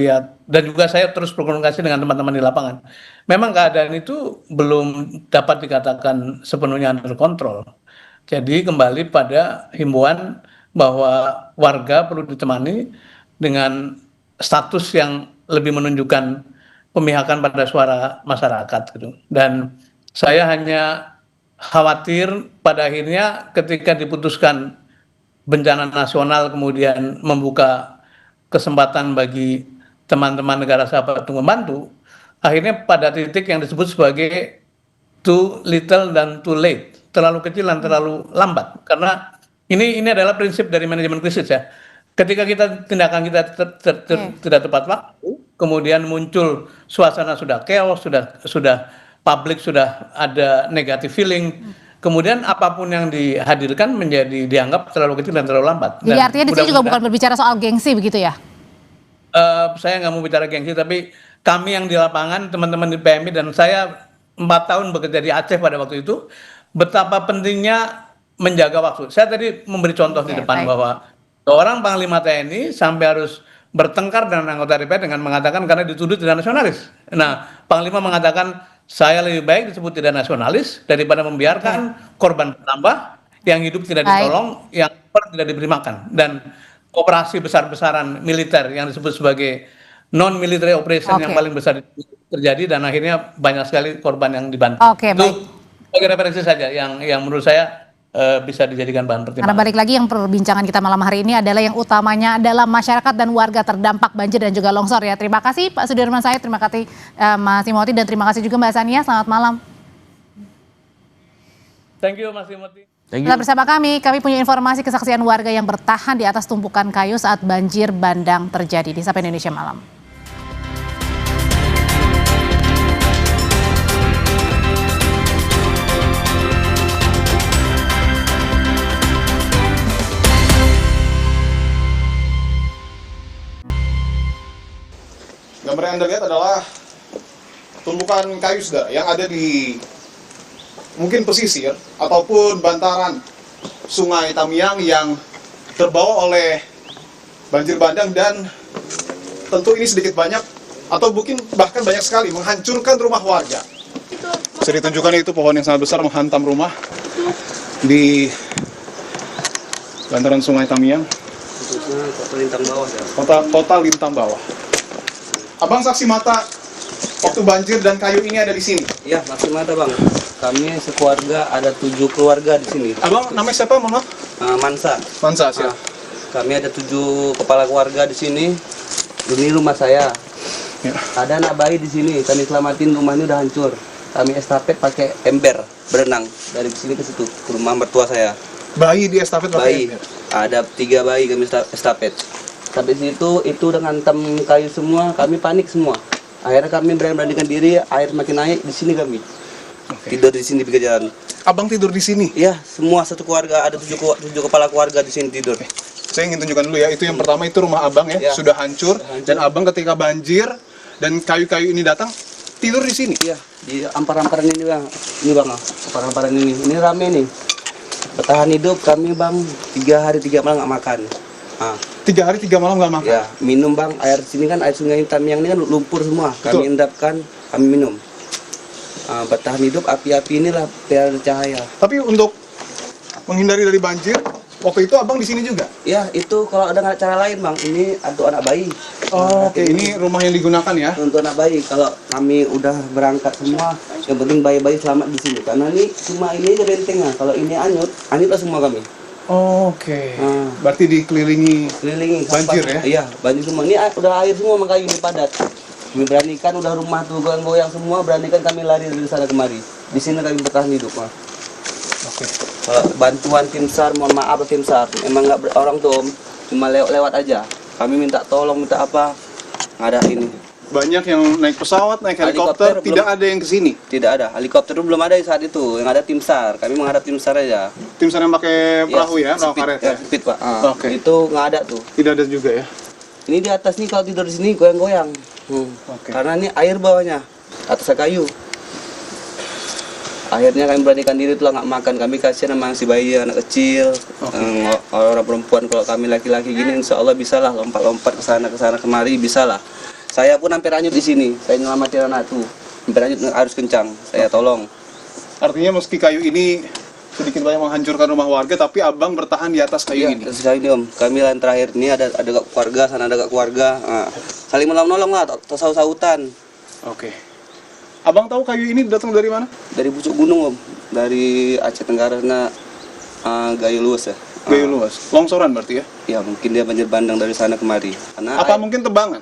dan juga saya terus berkomunikasi dengan teman-teman di lapangan. Memang keadaan itu belum dapat dikatakan sepenuhnya under kontrol. Jadi kembali pada himbauan bahwa warga perlu ditemani dengan status yang lebih menunjukkan pemihakan pada suara masyarakat gitu. Dan saya hanya khawatir pada akhirnya ketika diputuskan bencana nasional kemudian membuka kesempatan bagi teman-teman negara sahabat untuk membantu, akhirnya pada titik yang disebut sebagai too little dan too late, terlalu kecil dan terlalu lambat. Karena ini adalah prinsip dari manajemen krisis ya. Ketika tindakan kita tidak tepat waktu, kemudian muncul suasana sudah chaos, sudah publik sudah ada negative feeling. Kemudian apapun yang dihadirkan menjadi dianggap terlalu kecil dan terlalu lambat. Jadi artinya di sini juga bukan berbicara soal gengsi begitu ya? Saya nggak mau bicara gengsi, tapi kami yang di lapangan, teman-teman di PMI dan saya 4 tahun bekerja di Aceh pada waktu itu, betapa pentingnya menjaga waktu. Saya tadi memberi contoh di depan bahwa seorang Panglima TNI sampai harus bertengkar dengan anggota DPR dengan mengatakan karena dituduh tidak nasionalis. Nah, Panglima mengatakan saya lebih baik disebut tidak nasionalis daripada membiarkan korban bertambah, yang hidup tidak ditolong, yang tidak diberi makan. Dan operasi besar-besaran militer yang disebut sebagai non-military operation yang paling besar terjadi, dan akhirnya banyak sekali korban yang dibantu. Itu sebagai referensi saja yang menurut saya bisa dijadikan bahan pertimbangan. Karena balik lagi yang perbincangan kita malam hari ini adalah yang utamanya adalah masyarakat dan warga terdampak banjir dan juga longsor ya. Terima kasih Pak Sudirman Said, terima kasih Mas Timothy, dan terima kasih juga Mbak Sania. Selamat malam. Thank you Mas Timothy. Tetap bersama kami punya informasi kesaksian warga yang bertahan di atas tumpukan kayu saat banjir bandang terjadi di Sapa Indonesia Malam. Gambar yang Anda lihat adalah tumpukan kayu saudara yang ada di mungkin pesisir ataupun bantaran Sungai Tamiang yang terbawa oleh banjir bandang, dan tentu ini sedikit banyak atau mungkin bahkan banyak sekali menghancurkan rumah warga. Bisa ditunjukkan itu pohon yang sangat besar menghantam rumah di bantaran Sungai Tamiang. Kota Lintang Bawah ya. Kota Lintang Bawah. Abang saksi mata waktu banjir dan kayu ini ada di sini? Iya, saksi mata bang. Kami sekeluarga ada 7 keluarga di sini. Abang namanya siapa, mohon maaf? Mansa. Mansa, siap. Kami ada 7 kepala keluarga di sini. Ini rumah saya. Ya. Ada anak bayi di sini. Kami selamatin, rumah ini udah hancur. Kami estafet pakai ember berenang dari sini ke situ ke rumah mertua saya. Bayi di estafet pakai ember? Ada 3 bayi kami estafet. Sampai situ itu udah ngantem kayu semua, kami panik semua. Akhirnya kami beranikan diri, air makin naik di sini kami. Tidur di sini pinggir jalan. Abang tidur di sini? Iya, semua satu keluarga, ada 7 kepala keluarga di sini tidur. Saya ingin tunjukkan dulu ya, itu yang pertama itu rumah abang ya, sudah hancur. Dan abang ketika banjir dan kayu-kayu ini datang, tidur di sini? Iya, di amparan-amparan ini bang. Ini bang, amparan-amparan ini rame nih. Bertahan hidup kami bang, 3 hari 3 malam nggak makan. 3 hari 3 malam nggak makan? Ya, minum bang, air sini kan air Sungai Tamiang ini kan lumpur semua. Kami endapkan, kami minum. Bertahan hidup, api-api inilah biar cahaya. Tapi untuk menghindari dari banjir, waktu itu abang di sini juga? Ya, itu kalau ada cara lain bang, ini untuk anak bayi. Oke, ini rumah yang digunakan ya? Untuk anak bayi, kalau kami udah berangkat semua, yang penting bayi-bayi selamat di sini. Karena ini cuma ini aja bentengnya, kalau ini anyutlah semua kami. Oke. Berarti dikelilingi banjir ya? Iya, banjir semua. Ini udah air semua, makanya ini padat. Kami beranikan udah rumah tuh goyang-goyang semua, beranikan kami lari dari sana kemari. Di sini kami bertahan hidup, Mas. Oke. Bantuan tim SAR, mohon maaf tim SAR. Emang nggak orang tuh om, cuma lewat aja. Kami minta tolong, minta apa, nggak ada ini. Banyak yang naik pesawat, naik helikopter, tidak ada yang kesini? Tidak ada, helikopter belum ada saat itu, yang ada tim SAR, kami menghadap tim SAR aja. Tim SAR yang pakai perahu ya, perahu karet ya? Speed pak, Oke. Itu nggak ada tuh. Tidak ada juga ya? Ini di atas nih, kalau tidur di sini goyang-goyang. Karena ini air bawahnya, atasnya kayu. Akhirnya kami beranikan diri tuh nggak makan, kami kasihan sama si bayi, anak kecil, orang perempuan. Kalau kami laki-laki gini, insya Allah bisalah lompat-lompat ke sana kemari, bisalah. Saya pun hampir hanyut di sini. Saya nyelamatin anak tuh. Hampir hanyut arus kencang. Saya tolong. Artinya meski kayu ini sedikit banyak menghancurkan rumah warga, tapi abang bertahan di atas kayu ini. Atas kayu ini om. Kami yang terakhir ini ada gak keluarga, sana ada gak keluarga. Saling menolong lah, saut-sautan. Oke. Abang tahu kayu ini datang dari mana? Dari pucuk gunung om. Dari Aceh Tenggara, Gayo Luas ya. Gayo Luas. Longsoran berarti ya? Ya mungkin dia banjir bandang dari sana kemari. Apa mungkin tebangan?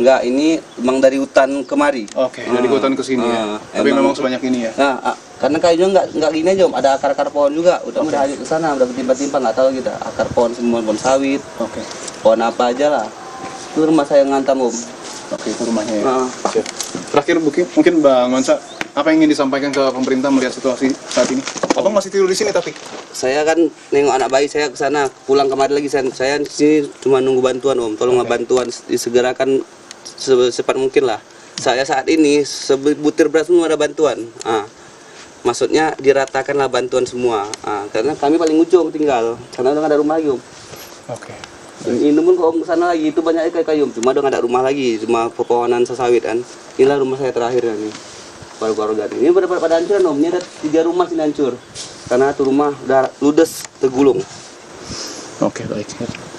Enggak, ini memang dari hutan kemari. Oke, dari hutan ke sini ya. Tapi memang sebanyak ini ya. Nah, karena kayunya enggak gini aja, Om. Ada akar-akar pohon juga. Udah hanyut ke sana, udah bertimpa-timpa, enggak tahu kita. Akar pohon semua, pohon sawit. Oke. Pohon apa aja lah. Itu rumah saya ngantam, Om. Oke, itu rumahnya ya. Terakhir mungkin Bang Mansa, apa yang ingin disampaikan ke pemerintah melihat situasi saat ini? Abang masih tidur di sini tapi? Saya kan nengok anak bayi saya ke sana, pulang kemari lagi saya di sini cuma nunggu bantuan, Om. Tolong bantuan disegerakan secepat mungkin lah. Saya saat ini sebutir beras semua ada bantuan. Maksudnya diratakanlah bantuan semua. Karena kami paling ujung tinggal, karena udah nggak ada rumah lagi, Om. Oke. Ini pun kalau ke sana lagi itu banyak kayu, cuma udah nggak ada rumah lagi, cuma pepohonan sawit kan. Inilah rumah saya terakhir kan nih. Baru-baru gini. Ini pada hancur Om. Ini ada 3 rumah sini hancur. Karena itu rumah udah ludes, tergulung. Oke, baik.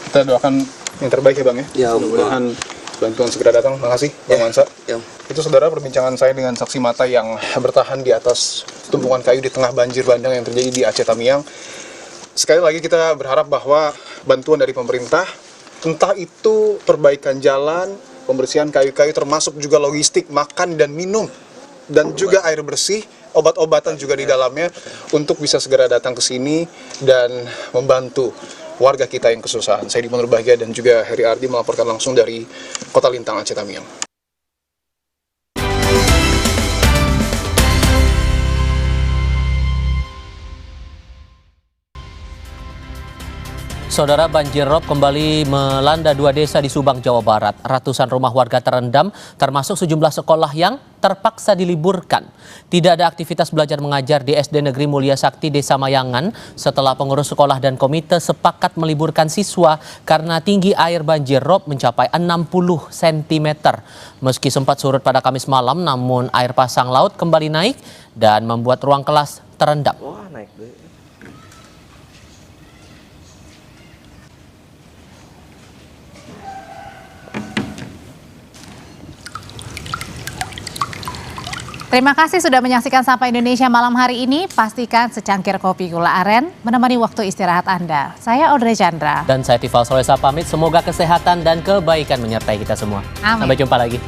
Kita doakan yang terbaik ya Bang ya. Ya, mudah-mudahan bantuan segera datang. Makasih Bang Mansa. Itu saudara perbincangan saya dengan saksi mata yang bertahan di atas tumpukan kayu di tengah banjir bandang yang terjadi di Aceh Tamiang. Sekali lagi kita berharap bahwa bantuan dari pemerintah, entah itu perbaikan jalan, pembersihan kayu-kayu, termasuk juga logistik, makan dan minum, dan juga air bersih, obat-obatan juga di dalamnya, untuk bisa segera datang ke sini dan membantu warga kita yang kesusahan. Saya Diman Nurbahagia dan juga Heri Ardi melaporkan langsung dari Kota Lintang, Aceh Tamiang. Saudara, banjir rob kembali melanda 2 desa di Subang, Jawa Barat. Ratusan rumah warga terendam, termasuk sejumlah sekolah yang terpaksa diliburkan. Tidak ada aktivitas belajar mengajar di SD Negeri Mulia Sakti Desa Mayangan setelah pengurus sekolah dan komite sepakat meliburkan siswa karena tinggi air banjir rob mencapai 60 cm. Meski sempat surut pada Kamis malam, namun air pasang laut kembali naik dan membuat ruang kelas terendam. Wah, naik deh. Terima kasih sudah menyaksikan Sapa Indonesia malam hari ini. Pastikan secangkir kopi gula aren menemani waktu istirahat Anda. Saya Audrey Chandra. Dan saya Tifal Solesa pamit. Semoga kesehatan dan kebaikan menyertai kita semua. Amin. Sampai jumpa lagi.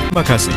Terima kasih